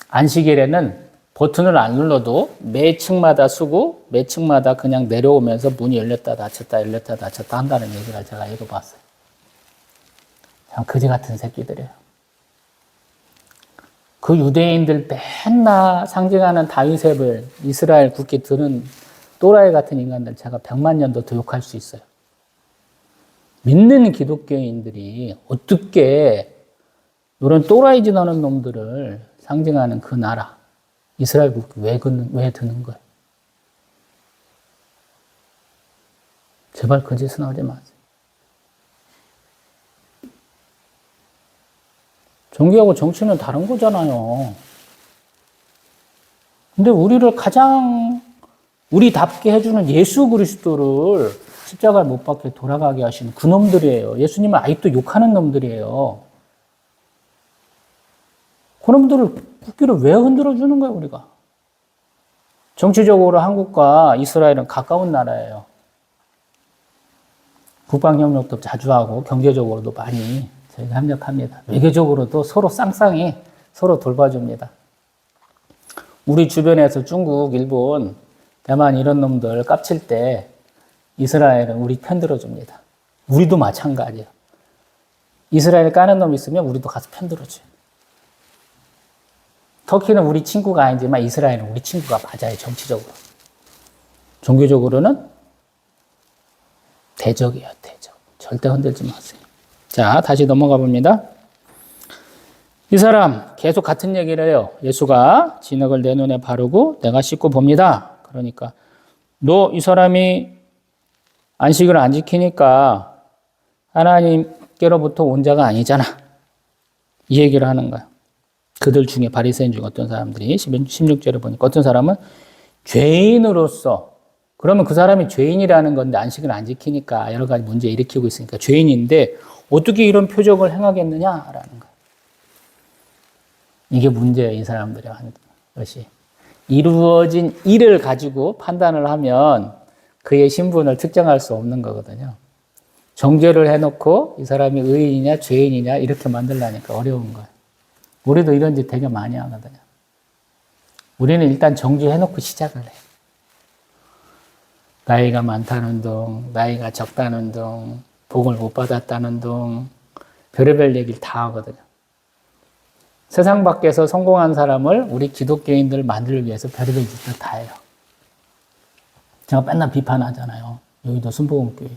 안식일에는 버튼을 안 눌러도 매 층마다 쓰고 매 층마다 그냥 내려오면서 문이 열렸다 닫혔다 열렸다 닫혔다 한다는 얘기를 제가 읽어봤어요. 참 거지 같은 새끼들이에요. 그 유대인들 맨날 상징하는 다윗의 별, 이스라엘 국기 드는 또라이 같은 인간들 제가 100만 년도 더 욕할 수 있어요. 믿는 기독교인들이 어떻게 이런 또라이 짓 하는 놈들을 상징하는 그 나라, 이스라엘 국기 왜 드는 거예요? 제발 그 짓은 하지 마세요. 종교하고 정치는 다른 거잖아요. 근데 우리를 가장 우리답게 해주는 예수 그리스도를 십자가에 못 박혀 돌아가게 하시는 그 놈들이에요. 예수님을 아직도 욕하는 놈들이에요. 그 놈들을 국기를 왜 흔들어주는 거예요, 우리가? 정치적으로 한국과 이스라엘은 가까운 나라예요. 국방협력도 자주 하고 경제적으로도 많이 저희가 협력합니다. 외교적으로도 서로 쌍쌍이 서로 돌봐줍니다. 우리 주변에서 중국, 일본, 대만 이런 놈들 깝칠 때 이스라엘은 우리 편 들어줍니다. 우리도 마찬가지예요. 이스라엘 까는 놈 있으면 우리도 가서 편 들어줘요. 터키는 우리 친구가 아니지만 이스라엘은 우리 친구가 맞아요. 정치적으로. 종교적으로는 대적이에요. 대적. 절대 흔들지 마세요. 자, 다시 넘어가 봅니다. 이 사람 계속 같은 얘기를 해요. 예수가 진흙을 내 눈에 바르고 내가 씻고 봅니다. 그러니까 너 이 사람이 안식을 안 지키니까 하나님께로부터 온 자가 아니잖아. 이 얘기를 하는 거야. 그들 중에 바리새인 중 어떤 사람들이 16절에 보니까 어떤 사람은 죄인으로서 그러면 그 사람이 죄인이라는 건데 안식을 안 지키니까 여러 가지 문제 일으키고 있으니까 죄인인데 어떻게 이런 표적을 행하겠느냐라는 거야. 이게 문제예요. 이 사람들이 하는 것이. 이루어진 일을 가지고 판단을 하면 그의 신분을 특정할 수 없는 거거든요. 정죄를 해놓고 이 사람이 의인이냐 죄인이냐 이렇게 만들려니까 어려운 거예요. 우리도 이런 짓 되게 많이 하거든요. 우리는 일단 정죄해놓고 시작을 해요. 나이가 많다는 둥, 나이가 적다는 둥, 복을 못 받았다는 둥, 별의별 얘기를 다 하거든요. 세상 밖에서 성공한 사람을 우리 기독교인들 만들기 위해서 별의별 짓을 다 해요. 제가 맨날 비판하잖아요. 여기도 순복음교회.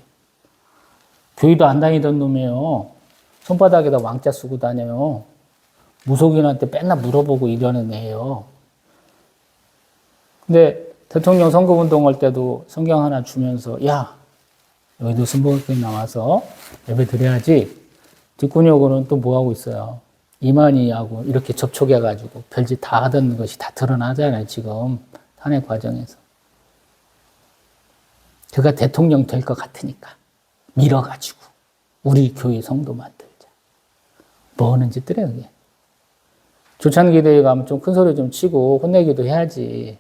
교회도 안 다니던 놈이에요. 손바닥에다 왕자 쓰고 다녀요. 무속인한테 맨날 물어보고 이러는 애예요. 근데 대통령 선거운동 할 때도 성경 하나 주면서 야, 여기도 순복음교회 나와서 예배 드려야지. 뒷구녕으로는 또 뭐하고 있어요. 이만희하고 이렇게 접촉해가지고 별짓 다 하던 것이 다 드러나잖아요. 지금 탄핵 과정에서. 그가 대통령 될 것 같으니까 밀어가지고 우리 교회 성도 만들자. 뭐 하는 짓들이에요, 그게. 조찬기대회 가면 좀 큰 소리 좀 치고 혼내기도 해야지.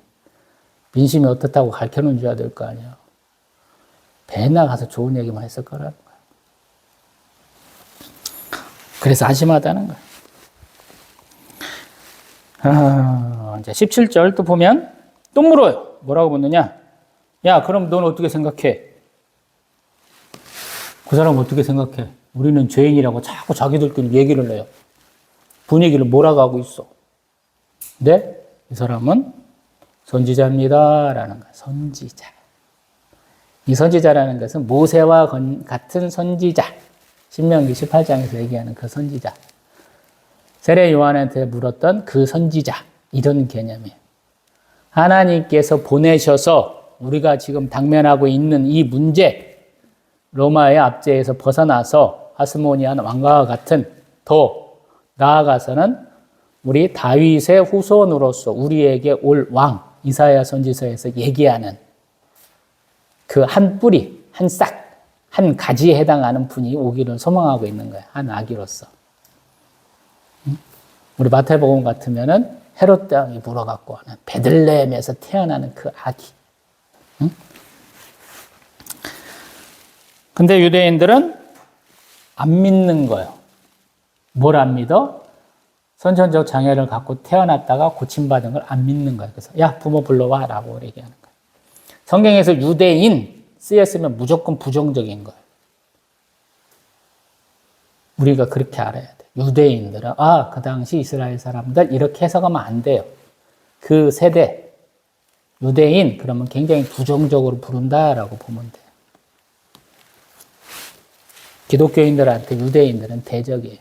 민심이 어떻다고 가르쳐는 줘야 될 거 아니에요. 맨날 가서 좋은 얘기만 했을 거라는 거야. 그래서 안심하다는 거야. 이제 17절 또 보면 또 물어요. 뭐라고 묻느냐? 야, 그럼 넌 어떻게 생각해? 그 사람 어떻게 생각해? 우리는 죄인이라고 자꾸 자기들끼리 얘기를 해요. 분위기를 몰아가고 있어. 근데 이 사람은 선지자입니다라는 거예요. 선지자. 이 선지자라는 것은 모세와 같은 선지자. 신명기 18장에서 얘기하는 그 선지자. 세례 요한한테 물었던 그 선지자. 이런 개념이에요. 하나님께서 보내셔서 우리가 지금 당면하고 있는 이 문제, 로마의 압제에서 벗어나서 하스모니안 왕가와 같은, 더 나아가서는 우리 다윗의 후손으로서 우리에게 올 왕, 이사야 선지서에서 얘기하는 그 한 뿌리, 한 싹, 한 가지에 해당하는 분이 오기를 소망하고 있는 거예요. 한 아기로서. 우리 마태복음 같으면은 헤롯 왕이 물어갖고 하는 베들레헴에서 태어나는 그 아기. 근데 유대인들은 안 믿는 거예요. 뭘 안 믿어? 선천적 장애를 갖고 태어났다가 고침받은 걸 안 믿는 거예요. 그래서 야, 부모 불러와 라고 얘기하는 거예요. 성경에서 유대인 쓰였으면 무조건 부정적인 거예요. 우리가 그렇게 알아야 돼. 유대인들은 그 당시 이스라엘 사람들 이렇게 해석하면 안 돼요. 그 세대 유대인 그러면 굉장히 부정적으로 부른다라고 보면 돼요. 기독교인들한테 유대인들은 대적이에요.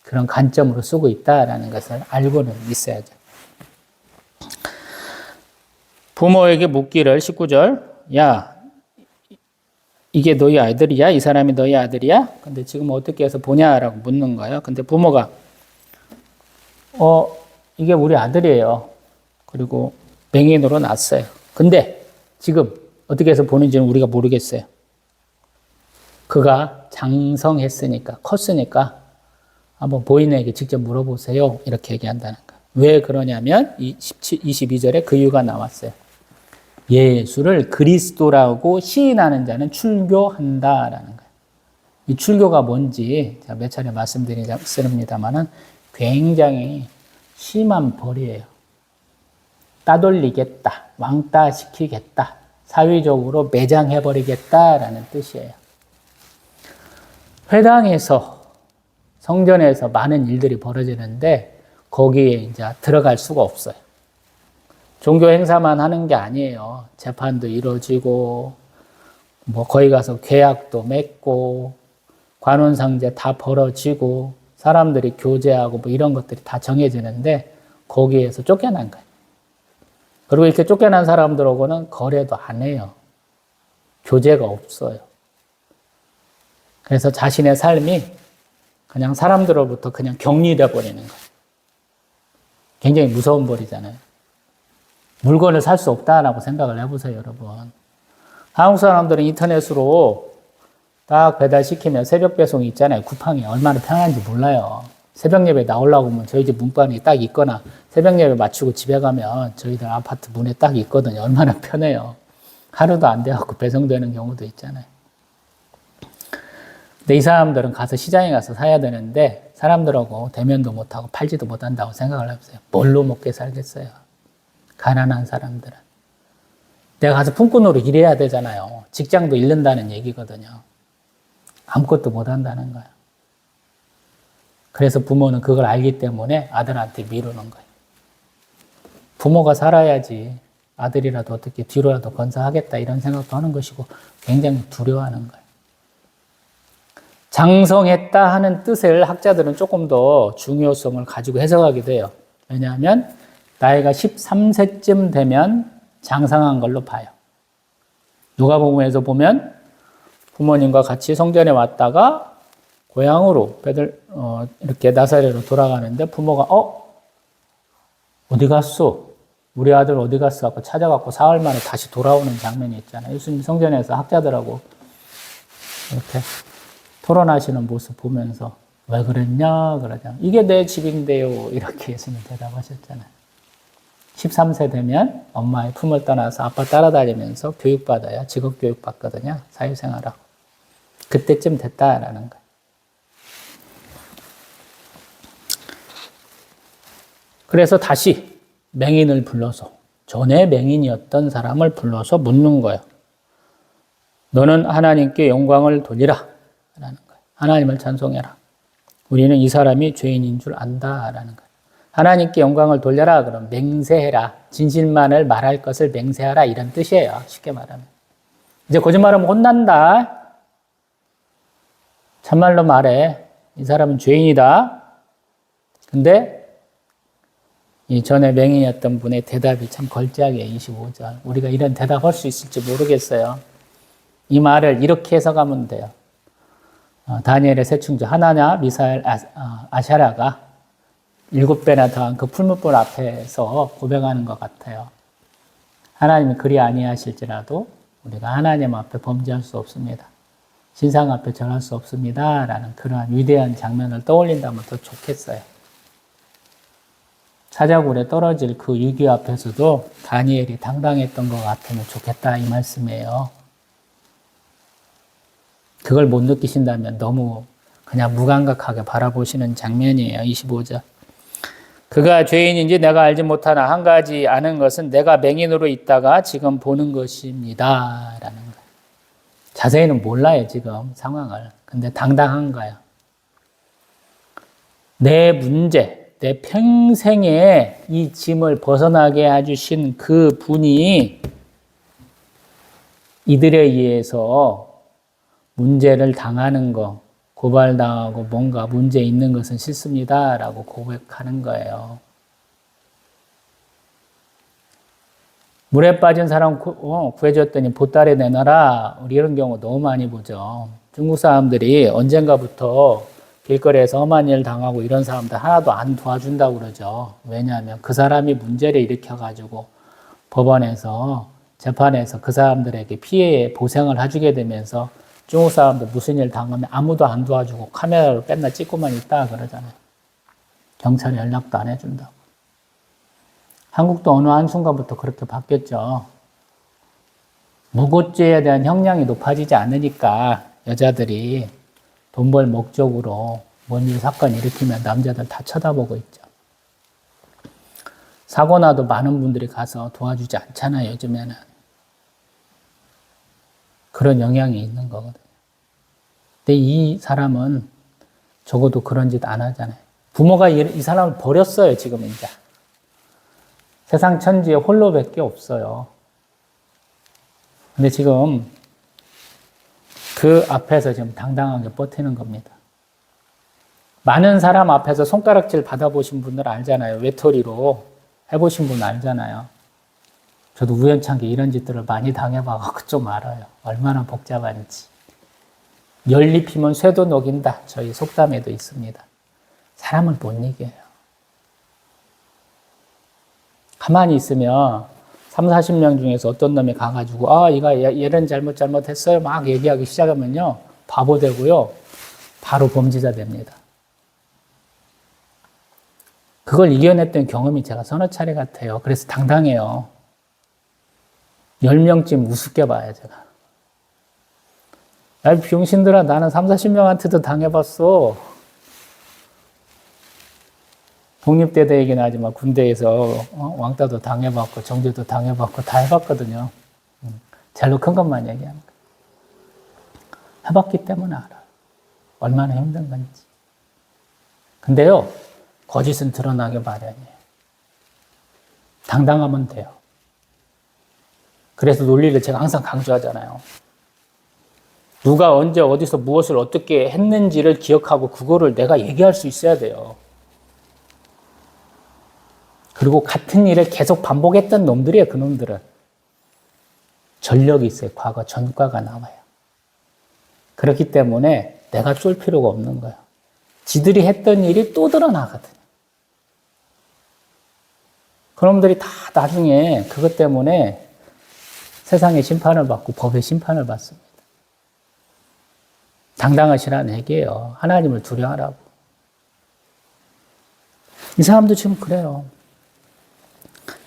그런 관점으로 쓰고 있다라는 것을 알고는 있어야죠. 부모에게 묻기를 19절 야, 이게 너희 아들이야? 이 사람이 너희 아들이야? 근데 지금 어떻게 해서 보냐라고 묻는 거예요. 근데 부모가 이게 우리 아들이에요. 그리고 맹인으로 낳았어요. 근데 지금 어떻게 해서 보는지는 우리가 모르겠어요. 그가 장성했으니까, 컸으니까 한번 보이네에게 직접 물어보세요. 이렇게 얘기한다는 거예요. 왜 그러냐면 22절에 그 이유가 나왔어요. 예수를 그리스도라고 시인하는 자는 출교한다라는 거예요. 이 출교가 뭔지 제가 몇 차례 말씀드립니다만은 굉장히 심한 벌이에요. 따돌리겠다, 왕따시키겠다, 사회적으로 매장해버리겠다라는 뜻이에요. 회당에서 성전에서 많은 일들이 벌어지는데 거기에 이제 들어갈 수가 없어요. 종교 행사만 하는 게 아니에요. 재판도 이루어지고, 거기 가서 계약도 맺고, 관원상제 다 벌어지고, 사람들이 교제하고 이런 것들이 다 정해지는데, 거기에서 쫓겨난 거예요. 그리고 이렇게 쫓겨난 사람들하고는 거래도 안 해요. 교제가 없어요. 그래서 자신의 삶이 그냥 사람들로부터 그냥 격리돼 버리는 거예요. 굉장히 무서운 벌이잖아요. 물건을 살 수 없다라고 생각을 해보세요, 여러분. 한국 사람들은 인터넷으로 딱 배달시키면 새벽 배송이 있잖아요. 쿠팡이 얼마나 편한지 몰라요. 새벽 예배 나오려고 하면 저희 집 문간에 딱 있거나 새벽 예배 마치고 집에 가면 저희들 아파트 문에 딱 있거든요. 얼마나 편해요. 하루도 안 돼갖고 배송되는 경우도 있잖아요. 근데 이 사람들은 가서 시장에 가서 사야 되는데 사람들하고 대면도 못하고 팔지도 못한다고 생각을 해보세요. 뭘로 먹게 살겠어요? 가난한 사람들은. 내가 가서 품꾼으로 일해야 되잖아요. 직장도 잃는다는 얘기거든요. 아무것도 못한다는 거예요. 그래서 부모는 그걸 알기 때문에 아들한테 미루는 거예요. 부모가 살아야지 아들이라도 어떻게 뒤로라도 건사하겠다 이런 생각도 하는 것이고 굉장히 두려워하는 거예요. 장성했다 하는 뜻을 학자들은 조금 더 중요성을 가지고 해석하게 돼요. 왜냐하면 나이가 13세쯤 되면 장성한 걸로 봐요. 누가복음에서 보면 부모님과 같이 성전에 왔다가 고향으로 이렇게 나사렛으로 돌아가는데 부모가 어디 갔어? 우리 아들 어디 갔어? 하고 찾아갖고 사흘 만에 다시 돌아오는 장면이 있잖아요. 예수님 성전에서 학자들하고 이렇게 토론하시는 모습 보면서 왜 그랬냐? 그러냐. 이게 내 집인데요. 이렇게 예수님 대답하셨잖아요. 13세 되면 엄마의 품을 떠나서 아빠 따라다니면서 교육받아야 직업 교육받거든요. 사회생활하고. 그때쯤 됐다라는 거예요. 그래서 다시 맹인을 불러서 전에 맹인이었던 사람을 불러서 묻는 거예요. 너는 하나님께 영광을 돌리라 라는 거예요. 하나님을 찬송해라. 우리는 이 사람이 죄인인 줄 안다 라는 거예요. 하나님께 영광을 돌려라. 그럼 맹세해라. 진실만을 말할 것을 맹세하라. 이런 뜻이에요. 쉽게 말하면. 이제 거짓말하면 혼난다. 참말로 말해. 이 사람은 죄인이다. 근데 이 전에 맹인이었던 분의 대답이 참 걸작이에요. 25절. 우리가 이런 대답할 수 있을지 모르겠어요. 이 말을 이렇게 해석하면 돼요. 다니엘의 세 충주 하나냐, 미사엘, 아샤라가 7배나 더한 그 풀무불 앞에서 고백하는 것 같아요. 하나님이 그리 아니하실지라도 우리가 하나님 앞에 범죄할 수 없습니다. 신상 앞에 절할 수 없습니다. 라는 그러한 위대한 장면을 떠올린다면 더 좋겠어요. 사자굴에 떨어질 그 위기 앞에서도 다니엘이 당당했던 것 같으면 좋겠다 이 말씀이에요. 그걸 못 느끼신다면 너무 그냥 무감각하게 바라보시는 장면이에요. 25절. 그가 죄인인지 내가 알지 못하나 한 가지 아는 것은 내가 맹인으로 있다가 지금 보는 것입니다. 라는 거예요. 자세히는 몰라요, 지금 상황을. 근데 당당한 거예요. 내 문제, 내 평생에 이 짐을 벗어나게 해주신 그 분이 이들에 의해서 문제를 당하는 거, 고발당하고 뭔가 문제 있는 것은 싫습니다. 라고 고백하는 거예요. 물에 빠진 사람 구해줬더니 보따리 내놔라. 우리 이런 경우 너무 많이 보죠. 중국 사람들이 언젠가부터 길거리에서 험한 일 당하고 이런 사람들 하나도 안 도와준다고 그러죠. 왜냐하면 그 사람이 문제를 일으켜가지고 법원에서 재판에서 그 사람들에게 피해 보상을 해주게 되면서 중국 사람들 무슨 일 당하면 아무도 안 도와주고 카메라로 맨날 찍고만 있다 그러잖아요. 경찰에 연락도 안 해준다고. 한국도 어느 한순간부터 그렇게 바뀌었죠. 무고죄에 대한 형량이 높아지지 않으니까 여자들이 돈 벌 목적으로 뭔 일 사건 일으키면 남자들 다 쳐다보고 있죠. 사고 나도 많은 분들이 가서 도와주지 않잖아요, 요즘에는. 그런 영향이 있는 거거든요. 근데 이 사람은 적어도 그런 짓 안 하잖아요. 부모가 이 사람을 버렸어요, 지금 이제. 세상 천지에 홀로밖에 없어요. 근데 지금 그 앞에서 지금 당당하게 버티는 겁니다. 많은 사람 앞에서 손가락질 받아보신 분들 알잖아요. 외톨이로 해보신 분 알잖아요. 저도 우연찮게 이런 짓들을 많이 당해봐서 좀 알아요. 얼마나 복잡한지. 열리 피면 쇠도 녹인다. 저희 속담에도 있습니다. 사람을 못 이겨요. 가만히 있으면 3, 40명 중에서 어떤 놈이 가가지고 얘가 얘는 잘못했어요. 막 얘기하기 시작하면요. 바보 되고요. 바로 범죄자 됩니다. 그걸 이겨냈던 경험이 제가 서너 차례 같아요. 그래서 당당해요. 10명쯤 우습게 봐요, 제가. 야, 병신들아, 나는 3, 40명한테도 당해봤어. 독립대대 얘기는 하지만 군대에서 왕따도 당해봤고 정죄도 당해봤고 다 해봤거든요. 제일로 큰 것만 얘기하는 거예요. 해봤기 때문에 알아. 얼마나 힘든 건지. 근데요, 거짓은 드러나게 마련이에요. 당당하면 돼요. 그래서 논리를 제가 항상 강조하잖아요. 누가 언제 어디서 무엇을 어떻게 했는지를 기억하고 그거를 내가 얘기할 수 있어야 돼요. 그리고 같은 일을 계속 반복했던 놈들이에요, 그 놈들은. 전력이 있어요. 과거 전과가 나와요. 그렇기 때문에 내가 쫄 필요가 없는 거예요. 지들이 했던 일이 또 드러나거든요. 그놈들이 다 나중에 그것 때문에 세상의 심판을 받고 법의 심판을 받습니다. 당당하시라는 얘기예요. 하나님을 두려워하라고. 이 사람도 지금 그래요.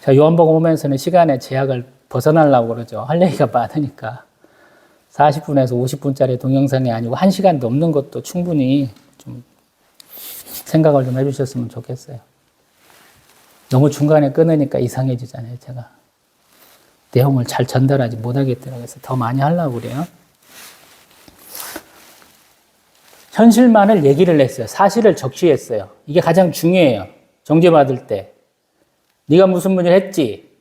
자, 요한복음 오면서는 시간의 제약을 벗어나려고 그러죠. 할 얘기가 많으니까. 40분에서 50분짜리 동영상이 아니고 1시간 넘는 것도 충분히 좀 생각을 좀 해주셨으면 좋겠어요. 너무 중간에 끊으니까 이상해지잖아요, 제가. 내용을 잘 전달하지 못하겠더라고요. 그래서 더 많이 하려고 그래요. 현실만을 얘기를 했어요. 사실을 적시했어요. 이게 가장 중요해요. 정죄받을 때 네가 무슨 문제를 했지?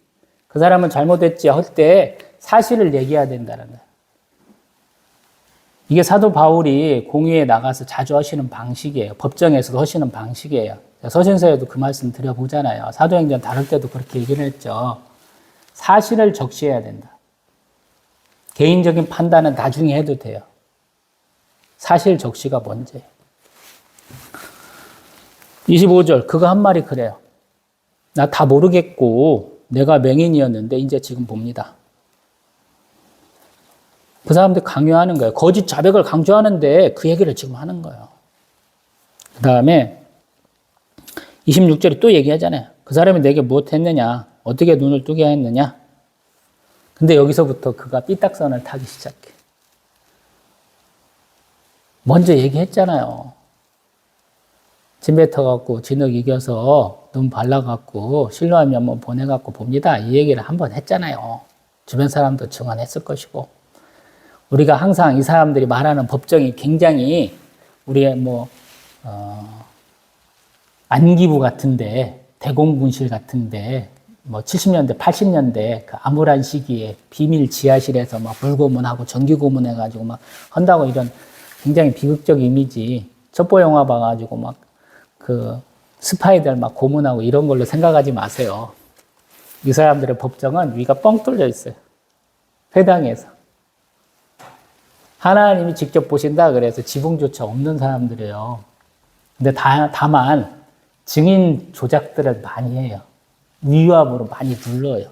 그 사람은 잘못했지 할 때 사실을 얘기해야 된다는 거예요. 이게 사도 바울이 공의에 나가서 자주 하시는 방식이에요. 법정에서도 하시는 방식이에요. 서신서에도 그 말씀 드려보잖아요. 사도행전 다룰 때도 그렇게 얘기를 했죠. 사실을 적시해야 된다. 개인적인 판단은 나중에 해도 돼요. 사실 적시가 먼저예요. 25절 그거 한 말이 그래요. 나 다 모르겠고 내가 맹인이었는데 이제 지금 봅니다. 그 사람들 강요하는 거예요. 거짓 자백을 강조하는데 그 얘기를 지금 하는 거예요. 그 다음에 26절에 또 얘기하잖아요. 그 사람이 내게 무엇했느냐? 어떻게 눈을 뜨게 했느냐? 근데 여기서부터 그가 삐딱선을 타기 시작해. 먼저 얘기했잖아요. 침 뱉어갖고 진흙 이겨서 눈 발라갖고 실로암이 한번 보내갖고 봅니다. 이 얘기를 한번 했잖아요. 주변 사람도 증언했을 것이고. 우리가 항상 이 사람들이 말하는 법정이 굉장히 우리의 안기부 같은데, 대공분실 같은데, 70년대, 80년대 그 암울한 시기에 비밀 지하실에서 막 물고문하고 전기고문 해가지고 막 한다고 이런 굉장히 비극적 이미지, 첩보 영화 봐가지고 막 그 스파이들 막 고문하고 이런 걸로 생각하지 마세요. 이 사람들의 법정은 위가 뻥 뚫려 있어요. 회당에서. 하나님이 직접 보신다 그래서 지붕조차 없는 사람들이에요. 근데 다만 증인 조작들을 많이 해요. 위압으로 많이 눌러요.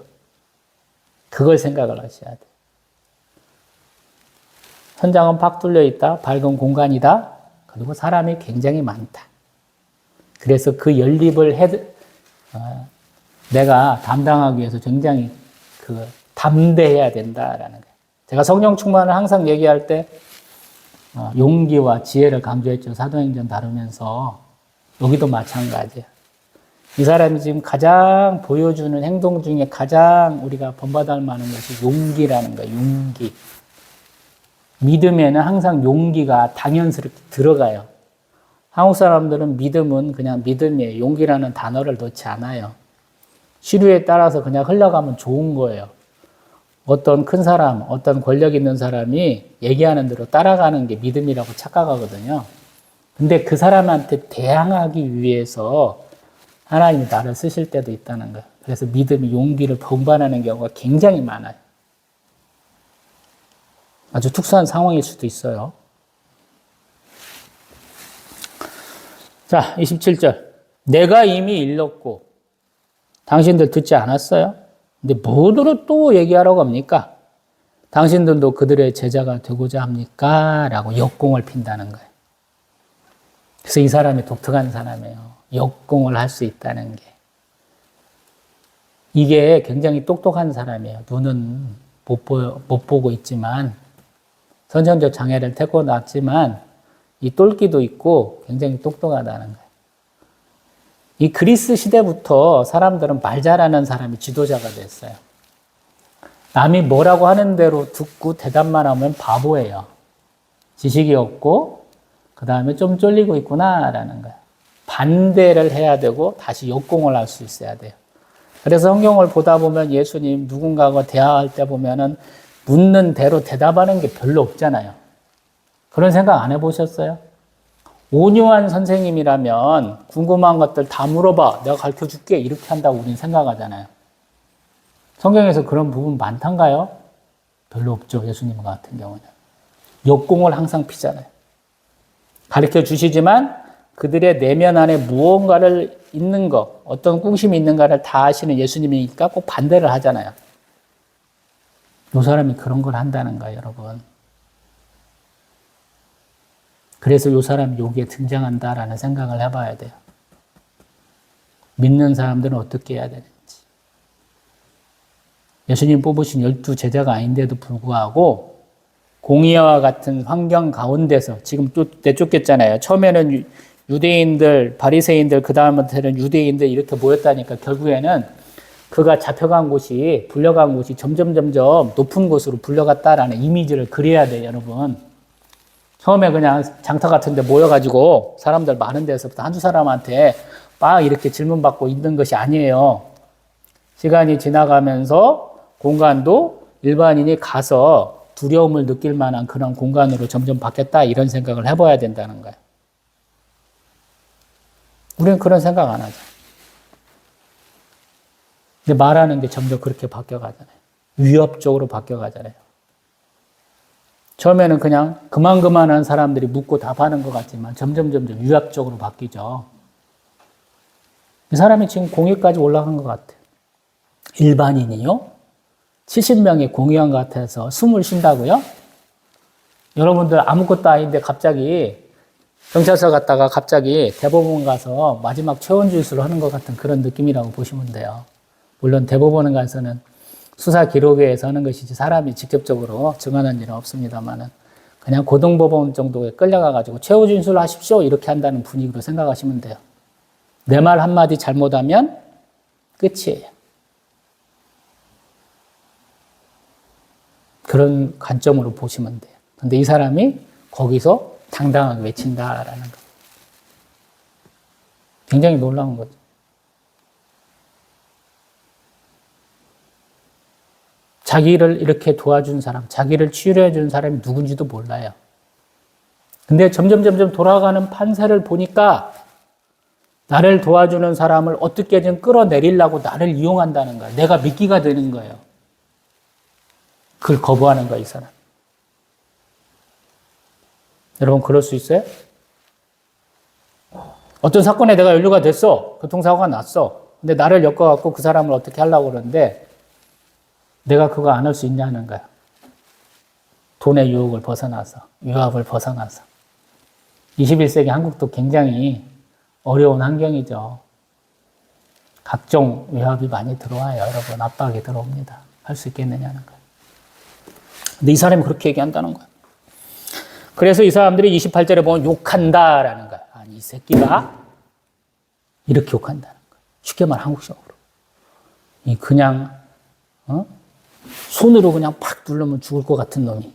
그걸 생각을 하셔야 돼요. 현장은 팍 뚫려 있다. 밝은 공간이다. 그리고 사람이 굉장히 많다. 그래서 그 연립을 내가 담당하기 위해서 굉장히 담대해야 된다라는 거예요. 제가 성령 충만을 항상 얘기할 때 용기와 지혜를 강조했죠. 사도행전 다루면서. 여기도 마찬가지예요. 이 사람이 지금 가장 보여주는 행동 중에 가장 우리가 본받을 만한 것이 용기라는 거예요. 용기. 믿음에는 항상 용기가 당연스럽게 들어가요. 한국 사람들은 믿음은 그냥 믿음이에요. 용기라는 단어를 넣지 않아요. 시류에 따라서 그냥 흘러가면 좋은 거예요. 어떤 큰 사람, 어떤 권력 있는 사람이 얘기하는 대로 따라가는 게 믿음이라고 착각하거든요. 근데 그 사람한테 대항하기 위해서 하나님이 나를 쓰실 때도 있다는 거예요. 그래서 믿음이 용기를 동반하는 경우가 굉장히 많아요. 아주 특수한 상황일 수도 있어요. 자, 27절. 내가 이미 일렀고 당신들 듣지 않았어요? 근데 뭐로 또 얘기하라고 합니까? 당신들도 그들의 제자가 되고자 합니까? 라고 역공을 핀다는 거예요. 그래서 이 사람이 독특한 사람이에요. 역공을 할 수 있다는 게. 이게 굉장히 똑똑한 사람이에요. 눈은 못 보고 있지만, 선천적 장애를 태어났지만, 이 똘끼도 있고 굉장히 똑똑하다는 거예요. 이 그리스 시대부터 사람들은 말 잘하는 사람이 지도자가 됐어요. 남이 뭐라고 하는 대로 듣고 대답만 하면 바보예요. 지식이 없고 그 다음에 좀 쫄리고 있구나라는 거예요. 반대를 해야 되고 다시 역공을 할 수 있어야 돼요. 그래서 성경을 보다 보면 예수님 누군가와 대화할 때 보면은 묻는 대로 대답하는 게 별로 없잖아요. 그런 생각 안 해보셨어요? 온유한 선생님이라면 궁금한 것들 다 물어봐. 내가 가르쳐 줄게. 이렇게 한다고 우리는 생각하잖아요. 성경에서 그런 부분 많단가요? 별로 없죠. 예수님 같은 경우는. 역공을 항상 피잖아요. 가르쳐 주시지만 그들의 내면 안에 무언가를 있는 거, 어떤 꿍심이 있는가를 다 아시는 예수님이니까 꼭 반대를 하잖아요. 이 사람이 그런 걸 한다는 거예요, 여러분. 그래서 이 사람이 여기에 등장한다라는 생각을 해봐야 돼요. 믿는 사람들은 어떻게 해야 되는지. 예수님 뽑으신 12 제자가 아닌데도 불구하고 공의와 같은 환경 가운데서 지금 또 내쫓겼잖아요. 처음에는 유대인들, 바리새인들, 그 다음부터는 유대인들 이렇게 모였다니까 결국에는 그가 잡혀간 곳이, 불려간 곳이 점점 높은 곳으로 불려갔다라는 이미지를 그려야 돼요, 여러분. 처음에 그냥 장터 같은 데 모여가지고 사람들 많은 데서부터 한두 사람한테 막 이렇게 질문받고 있는 것이 아니에요. 시간이 지나가면서 공간도 일반인이 가서 두려움을 느낄 만한 그런 공간으로 점점 바뀌었다 이런 생각을 해봐야 된다는 거예요. 우리는 그런 생각 안 하죠. 근데 말하는 게 점점 그렇게 바뀌어가잖아요. 위협적으로 바뀌어가잖아요. 처음에는 그냥 그만한 사람들이 묻고 답하는 것 같지만 점점 위협적으로 바뀌죠. 이 사람이 지금 공위까지 올라간 것 같아요. 일반인이요? 70명이 공유한 것 같아서 숨을 쉰다고요? 여러분들 아무것도 아닌데 갑자기 경찰서 갔다가 갑자기 대법원 가서 마지막 최원 진술을 하는 것 같은 그런 느낌이라고 보시면 돼요. 물론 대법원 가서는 수사 기록에 의해서 하는 것이지 사람이 직접적으로 증언한 일은 없습니다만은 그냥 고등법원 정도에 끌려가가지고 최후 진술을 하십시오 이렇게 한다는 분위기로 생각하시면 돼요. 내 말 한마디 잘못하면 끝이에요. 그런 관점으로 보시면 돼요. 근데 이 사람이 거기서 당당하게 외친다라는 거. 굉장히 놀라운 거죠. 자기를 이렇게 도와준 사람, 자기를 치유해 준 사람이 누군지도 몰라요. 근데 점점 돌아가는 판세를 보니까 나를 도와주는 사람을 어떻게든 끌어내리려고 나를 이용한다는 거예요. 내가 미끼가 되는 거예요. 그걸 거부하는 거예요, 이 사람. 여러분, 그럴 수 있어요? 어떤 사건에 내가 연루가 됐어. 교통사고가 났어. 근데 나를 엮어갖고 그 사람을 어떻게 하려고 그러는데 내가 그거 안 할 수 있냐는 거야. 돈의 유혹을 벗어나서, 유압을 벗어나서. 21세기 한국도 굉장히 어려운 환경이죠. 각종 위협이 많이 들어와요. 여러분, 압박이 들어옵니다. 할 수 있겠느냐는 거예요. 근데 이 사람이 그렇게 얘기한다는 거예요. 그래서 이 사람들이 28절에 보면 욕한다라는 거예요. 아니, 이 새끼가 이렇게 욕한다는 거예요. 쉽게 말해 한국식으로. 이 그냥 손으로 그냥 팍 누르면 죽을 것 같은 놈이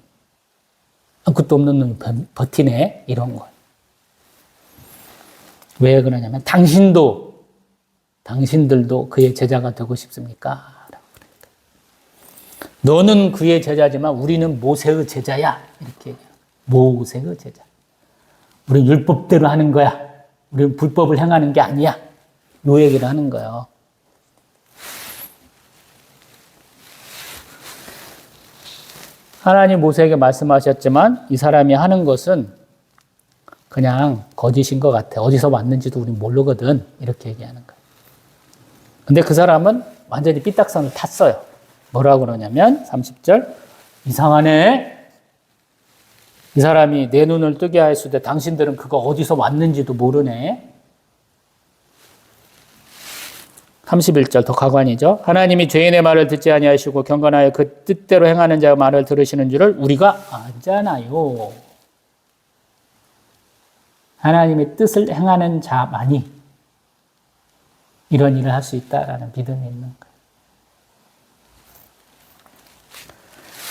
아무것도 없는 놈이 버티네 이런 거예요. 왜 그러냐면 당신들도 그의 제자가 되고 싶습니까? 너는 그의 제자지만 우리는 모세의 제자야. 이렇게 얘기해요. 모세의 제자. 우리는 율법대로 하는 거야. 우리는 불법을 행하는 게 아니야. 요 얘기를 하는 거예요. 하나님 모세에게 말씀하셨지만 이 사람이 하는 것은 그냥 거짓인 것 같아. 어디서 왔는지도 우린 모르거든. 이렇게 얘기하는 거예요. 근데 그 사람은 완전히 삐딱선을 탔어요. 뭐라고 그러냐면 30절 이상하네. 이 사람이 내 눈을 뜨게 하였을 때 당신들은 그거 어디서 왔는지도 모르네. 31절 더 가관이죠. 하나님이 죄인의 말을 듣지 아니하시고 경건하여 그 뜻대로 행하는 자의 말을 들으시는 줄을 우리가 알잖아요. 하나님의 뜻을 행하는 자만이 이런 일을 할 수 있다라는 믿음이 있는 거예요.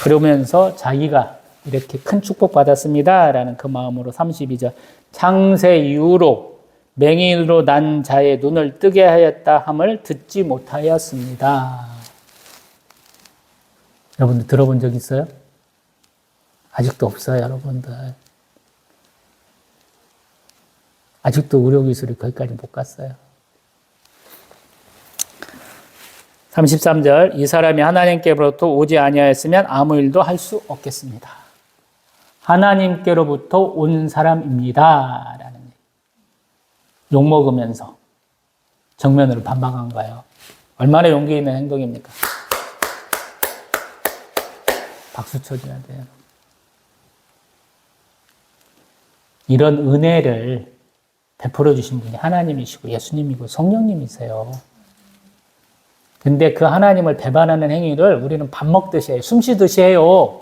그러면서 자기가 이렇게 큰 축복 받았습니다라는 그 마음으로 32절 창세 이후로 맹인으로 난 자의 눈을 뜨게 하였다 함을 듣지 못하였습니다. 여러분들 들어본 적 있어요? 아직도 없어요, 여러분들. 아직도 의료기술이 거기까지 못 갔어요. 33절 이 사람이 하나님께로부터 오지 아니하였으면 아무 일도 할 수 없겠습니다. 하나님께로부터 온 사람입니다. 라는 욕먹으면서 정면으로 반박한 거예요. 얼마나 용기 있는 행동입니까? 박수 쳐줘야 돼요. 이런 은혜를 베풀어 주신 분이 하나님이시고 예수님이고 성령님이세요. 근데 그 하나님을 배반하는 행위를 우리는 밥 먹듯이 해요. 숨 쉬듯이 해요.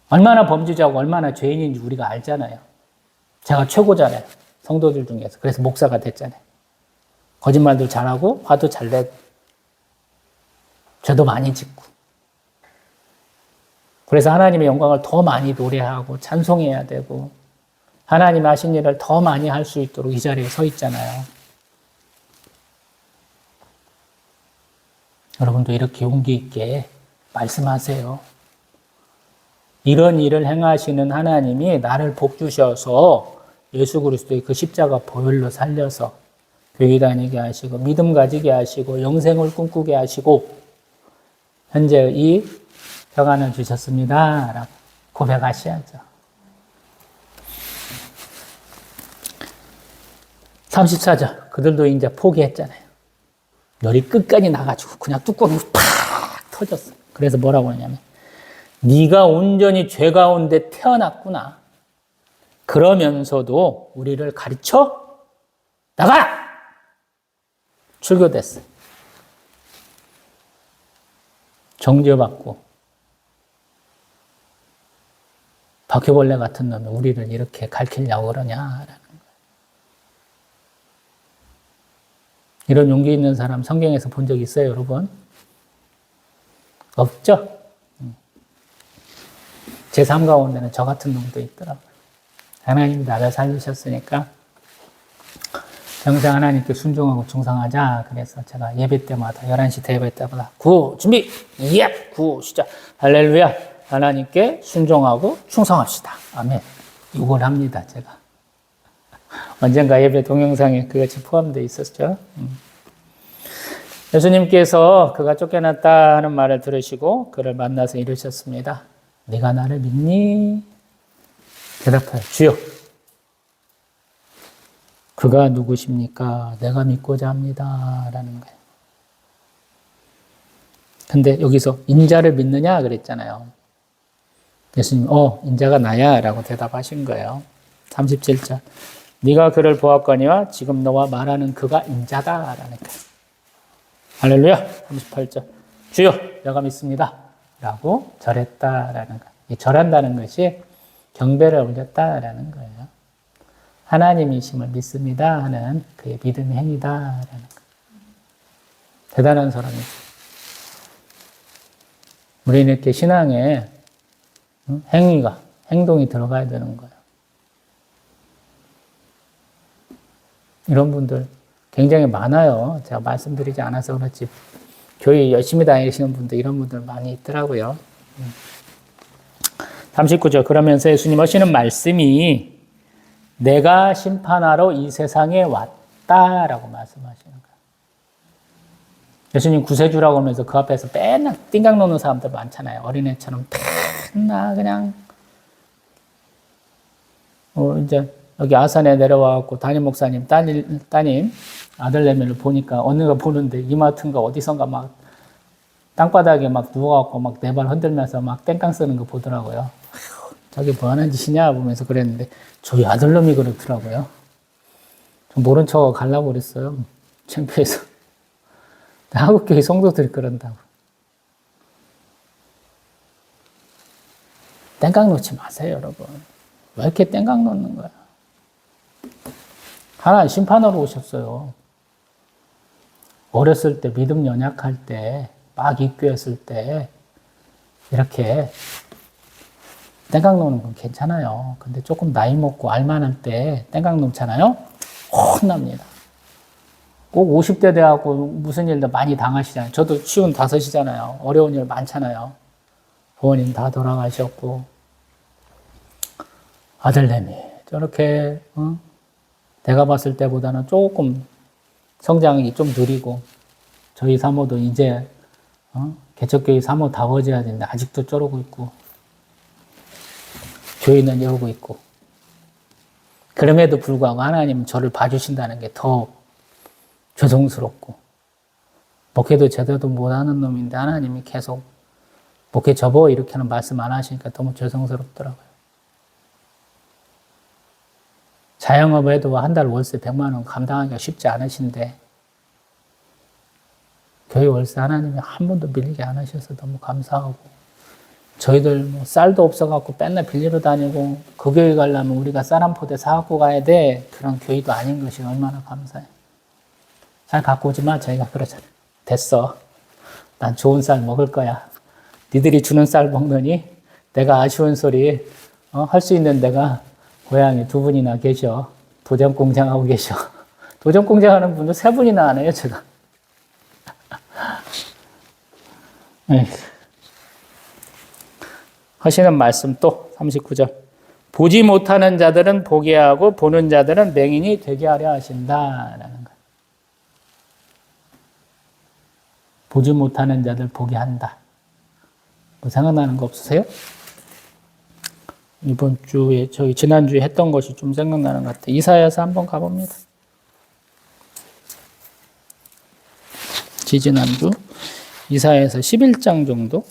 얼마나 범죄자고 얼마나 죄인인지 우리가 알잖아요. 제가 최고잖아요. 성도들 중에서. 그래서 목사가 됐잖아요. 거짓말도 잘하고 화도 잘 내고 죄도 많이 짓고 그래서 하나님의 영광을 더 많이 노래하고 찬송해야 되고 하나님 하신 일을 더 많이 할 수 있도록 이 자리에 서 있잖아요. 여러분도 이렇게 용기 있게 말씀하세요. 이런 일을 행하시는 하나님이 나를 복 주셔서 예수 그리스도의 그 십자가 보혈로 살려서 교회 다니게 하시고 믿음 가지게 하시고 영생을 꿈꾸게 하시고 현재 이 평안을 주셨습니다. 라고 고백하셔야죠. 34절 그들도 이제 포기했잖아요. 열이 끝까지 나가지고 그냥 뚜껑이 팍 터졌어요. 그래서 뭐라고 하냐면 네가 온전히 죄 가운데 태어났구나. 그러면서도 우리를 가르쳐 나가! 출교됐어요. 정죄받고 바퀴벌레 같은 놈이 우리를 이렇게 가르치려고 그러냐라는 거예요. 이런 용기 있는 사람 성경에서 본 적 있어요, 여러분? 없죠? 제 삶 가운데는 저 같은 놈도 있더라고요. 하나님이 나를 살리셨으니까 평생 하나님께 순종하고 충성하자. 그래서 제가 예배 때마다 11시 예배 때마다 구호 준비! 예! 구호 시작! 할렐루야! 하나님께 순종하고 충성합시다. 아멘. 이걸 합니다, 제가. 언젠가 예배 동영상에 그것이 포함되어 있었죠. 예수님께서 그가 쫓겨났다 하는 말을 들으시고 그를 만나서 이르셨습니다. 네가 나를 믿니? 대답하여 주여. 그가 누구십니까? 내가 믿고자 합니다. 라는 거예요. 근데 여기서 인자를 믿느냐 그랬잖아요. 예수님, 인자가 나야 라고 대답하신 거예요. 37절. 네가 그를 보았거니와 지금 너와 말하는 그가 인자다 라는 거예요. 할렐루야. 38절. 주여, 내가 믿습니다. 라고 절했다라는 거예요. 이 절한다는 것이 경배를 올렸다라는 거예요. 하나님이심을 믿습니다 하는 그의 믿음의 행위다라는 거예요. 대단한 사람이죠. 우리는 이렇게 신앙에 행동이 들어가야 되는 거예요. 이런 분들 굉장히 많아요. 제가 말씀드리지 않아서 그렇지 교회 열심히 다니시는 분들 이런 분들 많이 있더라고요. 39절 그러면서 예수님 하시는 말씀이 내가 심판하러 이 세상에 왔다라고 말씀하시는 거예요. 예수님 구세주라고 하면서 그 앞에서 맨날 띵강 놓는 사람들 많잖아요. 어린애처럼 맨날 그냥 이제 여기 아산에 내려와갖고 담임 목사님 따님 아들내미를 보니까 언니가 보는데 이마트인가 어디선가 막 땅바닥에 막 누워갖고 막 네 발 흔들면서 막 땡깡 쓰는 거 보더라고요. 저게 뭐 하는 짓이냐 보면서 그랬는데 저희 아들놈이 그렇더라고요. 좀 모른 척 가려고 그랬어요. 창피해서. 한국교회 성도들이 그런다고. 땡깡 놓지 마세요, 여러분. 왜 이렇게 땡깡 놓는 거야? 하나님 심판하러 오셨어요. 어렸을 때 믿음 연약할 때 막 입교했을 때 이렇게 땡깡 놓는 건 괜찮아요. 근데 조금 나이 먹고 알만할 때 땡깡 놓잖아요. 혼납니다. 꼭 50대 돼갖고 무슨 일도 많이 당하시잖아요. 저도 55이잖아요. 어려운 일 많잖아요. 부모님 다 돌아가셨고 아들내미 저렇게 내가 봤을 때보다는 조금 성장이 좀 느리고 저희 사모도 이제 개척교회 사모 다 버져야 되는데 아직도 저러고 있고 교회는 이러고 있고 그럼에도 불구하고 하나님은 저를 봐주신다는 게 더 죄송스럽고 목회도 제대로 못하는 놈인데 하나님이 계속 목회 접어 이렇게 하는 말씀 안 하시니까 너무 죄송스럽더라고요. 자영업 해도 한 달 월세 100만 원 감당하기가 쉽지 않으신데 교회 월세 하나님이 한 번도 밀리게 안 하셔서 너무 감사하고 저희들 뭐 쌀도 없어갖고 맨날 빌리러 다니고 그 교회 가려면 우리가 쌀 한 포대 사갖고 가야 돼. 그런 교회도 아닌 것이 얼마나 감사해. 쌀 갖고 오지 마. 저희가 그러잖아요. 됐어. 난 좋은 쌀 먹을 거야. 니들이 주는 쌀 먹느니 내가 아쉬운 소리 할 수 있는 데가 고향에 두 분이나 계셔. 도장 공장하고 계셔. 도장 공장하는 분도 세 분이나 하네요, 제가. 하시는 말씀 또 39절. 보지 못하는 자들은 보게 하고 보는 자들은 맹인이 되게 하려 하신다라는 거예요. 보지 못하는 자들 보게 한다. 뭐 생각나는 거 없으세요? 이번 주에 저희 지난주에 했던 것이 좀 생각나는 것 같아요. 이사야서 한번 가봅니다. 지지난주 이사야서 11장 정도.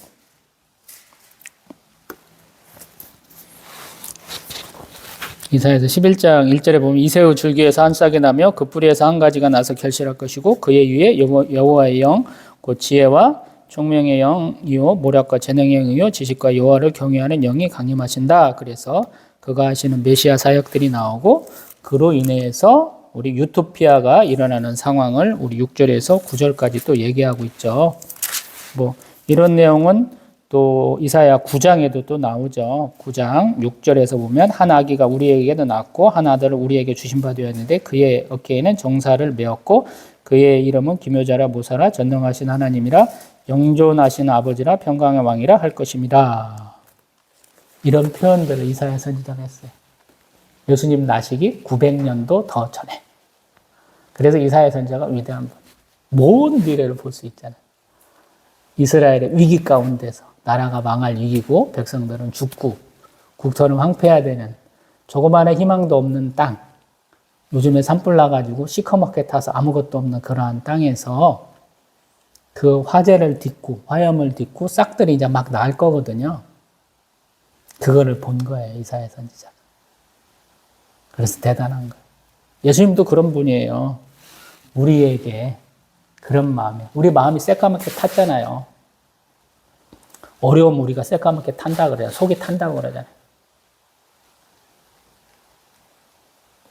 이사야서 11장 1절에 보면 이새우 줄기에서 한 싹이 나며 그 뿌리에서 한 가지가 나서 결실할 것이고 그의 위에 여호와의 영 곧 지혜와 총명의 영이요 모략과 재능의 영이요 지식과 여호와를 경외하는 영이 강림하신다. 그래서 그가 하시는 메시아 사역들이 나오고 그로 인해서 우리 유토피아가 일어나는 상황을 우리 6절에서 9절까지 또 얘기하고 있죠. 뭐 이런 내용은 또 이사야 9장에도 또 나오죠. 9장 6절에서 보면 한 아기가 우리에게도 낳고 한 아들을 우리에게 주신 바 되었는데 그의 어깨에는 정사를 메었고 그의 이름은 기묘자라 모사라 전능하신 하나님이라 영존하신 아버지라 평강의 왕이라 할 것입니다. 이런 표현들을 이사야 선지자가 했어요. 예수님 나시기 900년도 더 전에. 그래서 이사야 선지자가 위대한 분. 먼 미래를 볼 수 있잖아요. 이스라엘의 위기 가운데서 나라가 망할 위기고 백성들은 죽고 국토는 황폐해야 되는 조그마한 희망도 없는 땅. 요즘에 산불 나가지고 시커멓게 타서 아무것도 없는 그러한 땅에서 그 화재를 딛고 화염을 딛고 싹들이 이제 막 날 거거든요. 그거를 본 거예요. 이사야 선지자가. 그래서 대단한 거예요. 예수님도 그런 분이에요. 우리에게 그런 마음이에요. 우리 마음이 새까맣게 탔잖아요. 어려움 우리가 새까맣게 탄다 그래요. 속이 탄다고 그러잖아요.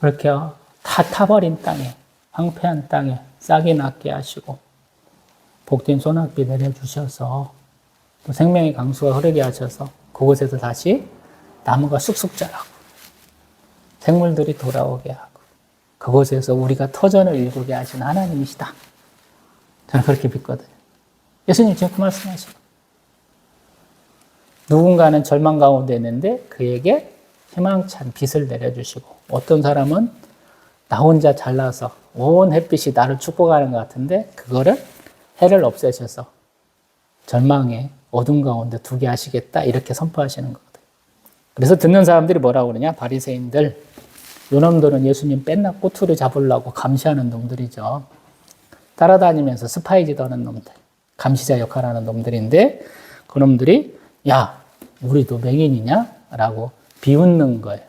그렇게 다 타버린 땅에, 황폐한 땅에 싹이 났게 하시고 복된 소낙비 내려주셔서 또 생명의 강수가 흐르게 하셔서 그곳에서 다시 나무가 쑥쑥 자라고 생물들이 돌아오게 하고 그곳에서 우리가 터전을 일구게 하신 하나님이시다. 저는 그렇게 믿거든요. 예수님 지금 그 말씀하시고 누군가는 절망 가운데 있는데 그에게 희망찬 빛을 내려주시고 어떤 사람은 나 혼자 잘나서 온 햇빛이 나를 축복하는 것 같은데 그거를 해를 없애셔서 절망의 어둠 가운데 두게 하시겠다 이렇게 선포하시는 거거든요. 그래서 듣는 사람들이 뭐라고 그러냐? 바리새인들, 요놈들은 예수님 뺀나 꼬투리 잡으려고 감시하는 놈들이죠. 따라다니면서 스파이지도 하는 놈들, 감시자 역할하는 놈들인데 그 놈들이 야, 우리도 맹인이냐? 라고 비웃는 거예요.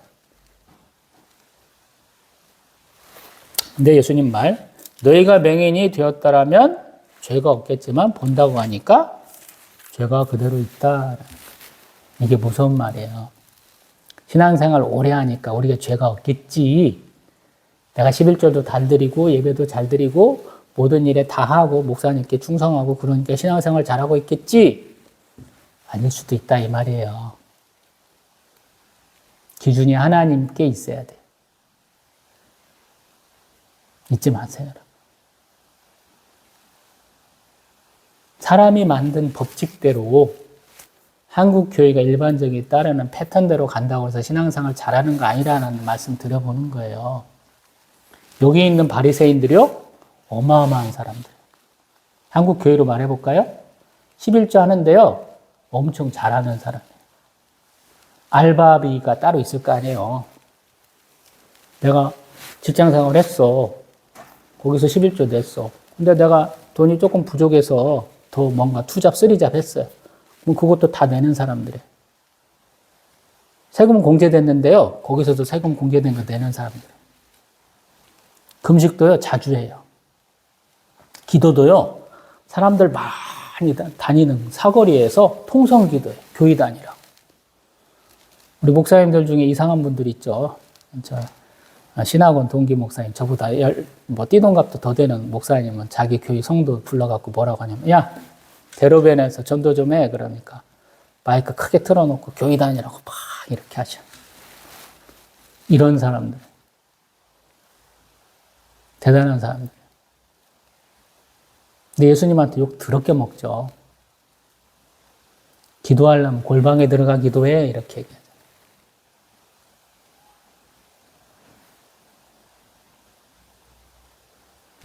근데 예수님 말, 너희가 맹인이 되었다라면 죄가 없겠지만 본다고 하니까 죄가 그대로 있다. 이게 무서운 말이에요. 신앙생활 오래 하니까 우리가 죄가 없겠지. 내가 11조도 잘 드리고 예배도 잘 드리고 모든 일에 다 하고 목사님께 충성하고 그러니까 신앙생활 잘하고 있겠지. 아닐 수도 있다 이 말이에요. 기준이 하나님께 있어야 돼. 잊지 마세요. 사람이 만든 법칙대로 한국 교회가 일반적인 따르는 패턴대로 간다고 해서 신앙생활 잘하는 거 아니라는 말씀 드려보는 거예요. 여기 있는 바리새인들이요, 어마어마한 사람들. 한국 교회로 말해볼까요? 11조 하는데요, 엄청 잘하는 사람이에요. 알바비가 따로 있을 거 아니에요. 내가 직장생활 했어. 거기서 11조 냈어. 근데 내가 돈이 조금 부족해서 더 뭔가 투잡, 쓰리잡 했어요. 그럼 그것도 다 내는 사람들이에요. 세금 공제됐는데요. 거기서도 세금 공제된 거 내는 사람들이에요. 금식도요, 자주 해요. 기도도요, 사람들 많이 다니는 사거리에서 통성 기도해요. 교의단이라고. 우리 목사님들 중에 이상한 분들 있죠. 신학원 동기 목사님, 저보다 띠동갑도 더 되는 목사님은 자기 교회 성도 불러갖고 뭐라고 하냐면, 야, 대로변에서 전도 좀 해. 그러니까 마이크 크게 틀어놓고 교회 다니라고 막 이렇게 하셔. 이런 사람들. 대단한 사람들. 근데 예수님한테 욕 더럽게 먹죠. 기도하려면 골방에 들어가 기도해. 이렇게 얘기하잖아요.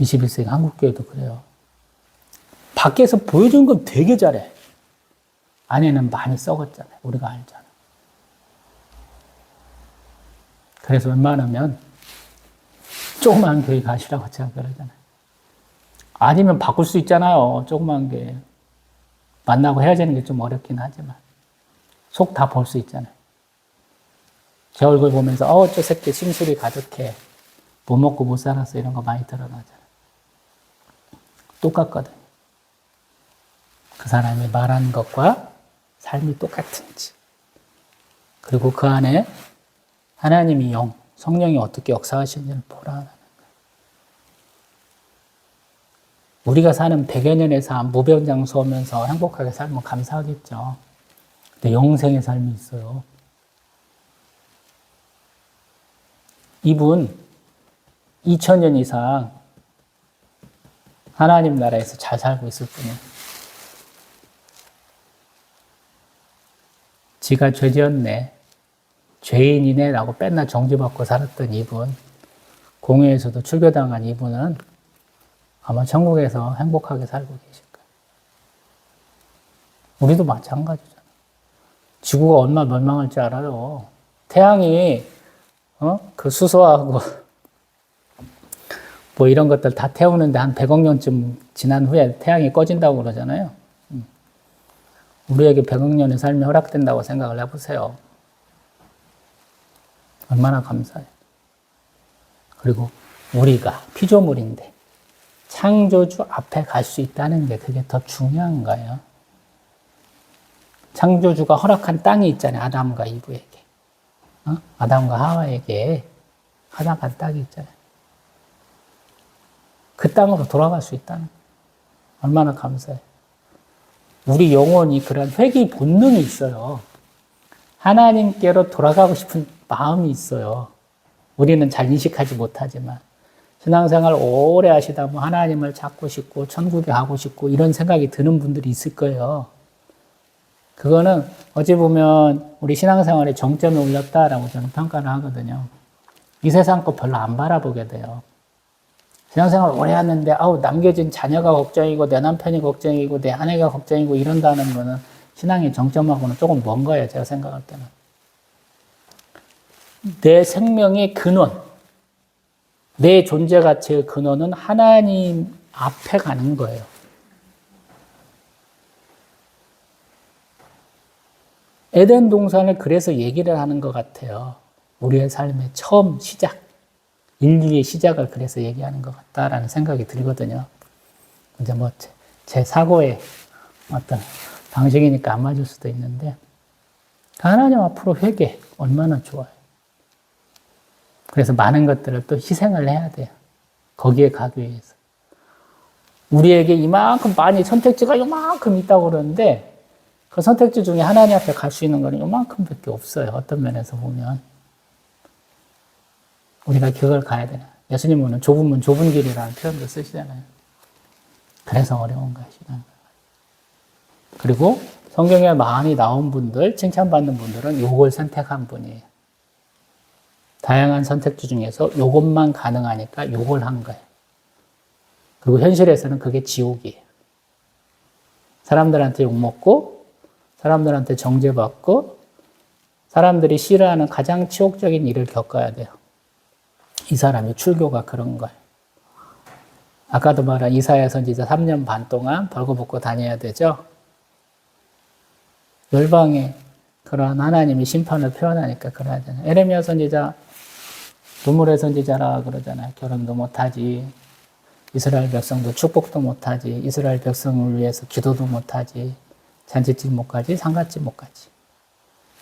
21세기 한국교회도 그래요. 밖에서 보여준 건 되게 잘해. 안에는 많이 썩었잖아요. 우리가 알잖아요. 그래서 웬만하면 조그만 교회 가시라고 제가 그러잖아요. 아니면 바꿀 수 있잖아요. 조그만 교회. 만나고 헤어지는 게 좀 어렵긴 하지만 속 다 볼 수 있잖아요. 제 얼굴 보면서 저 새끼 심술이 가득해. 못 먹고 못 살았어. 이런 거 많이 드러나잖아요. 똑같거든요. 그 사람이 말하는 것과 삶이 똑같은지. 그리고 그 안에 하나님이 성령이 어떻게 역사하시는지를 보라는 거예요. 우리가 사는 100여 년의 삶, 무병장수 하면서 행복하게 살면 감사하겠죠. 근데 영생의 삶이 있어요. 이분 2000년 이상 하나님 나라에서 잘 살고 있을 뿐이에요. 지가 죄지었네, 죄인이네 라고 맨날 정죄받고 살았던 이분, 공회에서도 출교당한 이분은 아마 천국에서 행복하게 살고 계실 거예요. 우리도 마찬가지잖아요. 지구가 얼마나 멸망할 줄 알아요. 태양이 그 수소하고 뭐 이런 것들 다 태우는데 한 100억 년쯤 지난 후에 태양이 꺼진다고 그러잖아요. 우리에게 100억 년의 삶이 허락된다고 생각을 해보세요. 얼마나 감사해요. 그리고 우리가 피조물인데 창조주 앞에 갈 수 있다는 게 그게 더 중요한 거예요. 창조주가 허락한 땅이 있잖아요. 아담과 이브에게. 아담과 하와에게 허락한 땅이 있잖아요. 그 땅으로 돌아갈 수 있다는 거예요. 얼마나 감사해요. 우리 영혼이 그런 회귀 본능이 있어요. 하나님께로 돌아가고 싶은 마음이 있어요. 우리는 잘 인식하지 못하지만. 신앙생활 오래 하시다 보면 하나님을 찾고 싶고 천국에 가고 싶고 이런 생각이 드는 분들이 있을 거예요. 그거는 어찌 보면 우리 신앙생활에 정점에 올렸다라고 저는 평가를 하거든요. 이 세상 거 별로 안 바라보게 돼요. 신앙생활 오래 했는데 남겨진 자녀가 걱정이고 내 남편이 걱정이고 내 아내가 걱정이고 이런다는 거는 신앙의 정점하고는 조금 먼 거예요. 제가 생각할 때는. 내 생명의 근원, 내 존재 가치의 근원은 하나님 앞에 가는 거예요. 에덴 동산을 그래서 얘기를 하는 것 같아요. 우리의 삶의 처음 시작, 인류의 시작을 그래서 얘기하는 것 같다라는 생각이 들거든요. 이제 제 사고의 어떤 방식이니까 안 맞을 수도 있는데, 하나님 앞으로 회개, 얼마나 좋아요. 그래서 많은 것들을 또 희생을 해야 돼요. 거기에 가기 위해서. 우리에게 이만큼 많이 선택지가 이만큼 있다고 그러는데, 그 선택지 중에 하나님 앞에 갈 수 있는 거는 이만큼밖에 없어요. 어떤 면에서 보면. 우리가 그걸 가야 되나. 예수님은 좁은 문, 좁은 길이라는 표현도 쓰시잖아요. 그래서 어려운 것이다. 그리고 성경에 많이 나온 분들, 칭찬받는 분들은 요걸 선택한 분이에요. 다양한 선택지 중에서 요것만 가능하니까 요걸 한 거예요. 그리고 현실에서는 그게 지옥이에요. 사람들한테 욕먹고, 사람들한테 정죄받고, 사람들이 싫어하는 가장 치욕적인 일을 겪어야 돼요. 이 사람이 출교가 그런 거예요. 아까도 말한 이사야 선지자 3년 반 동안 벌거벗고 다녀야 되죠. 열방에 그러한 하나님의 심판을 표현하니까 그래야 되잖아요. 에레미야 선지자, 눈물의 선지자라 그러잖아요. 결혼도 못하지. 이스라엘 백성도 축복도 못하지. 이스라엘 백성을 위해서 기도도 못하지. 잔치집 못 가지. 상갓집 못 가지.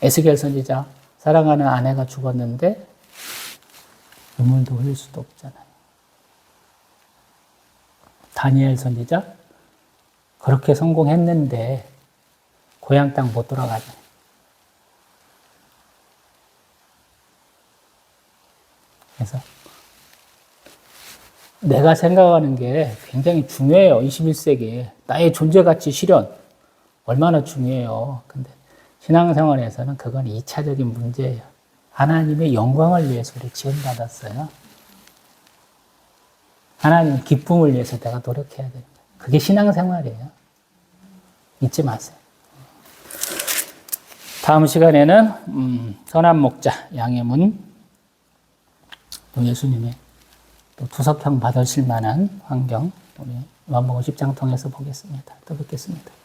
에스겔 선지자, 사랑하는 아내가 죽었는데 눈물도 흘릴 수도 없잖아요. 다니엘 선지자, 그렇게 성공했는데 고향 땅 못 돌아가잖아요. 그래서 내가 생각하는 게 굉장히 중요해요. 21세기에. 나의 존재가치 실현. 얼마나 중요해요. 근데 신앙생활에서는 그건 2차적인 문제예요. 하나님의 영광을 위해서 우리 지원받았어요. 하나님의 기쁨을 위해서 내가 노력해야 됩니다. 그게 신앙생활이에요. 잊지 마세요. 다음 시간에는 선한 목자, 양의 문, 또 예수님의 또 투석형 받으실 만한 환경, 우리 요한복음 10장 통해서 보겠습니다. 또 뵙겠습니다.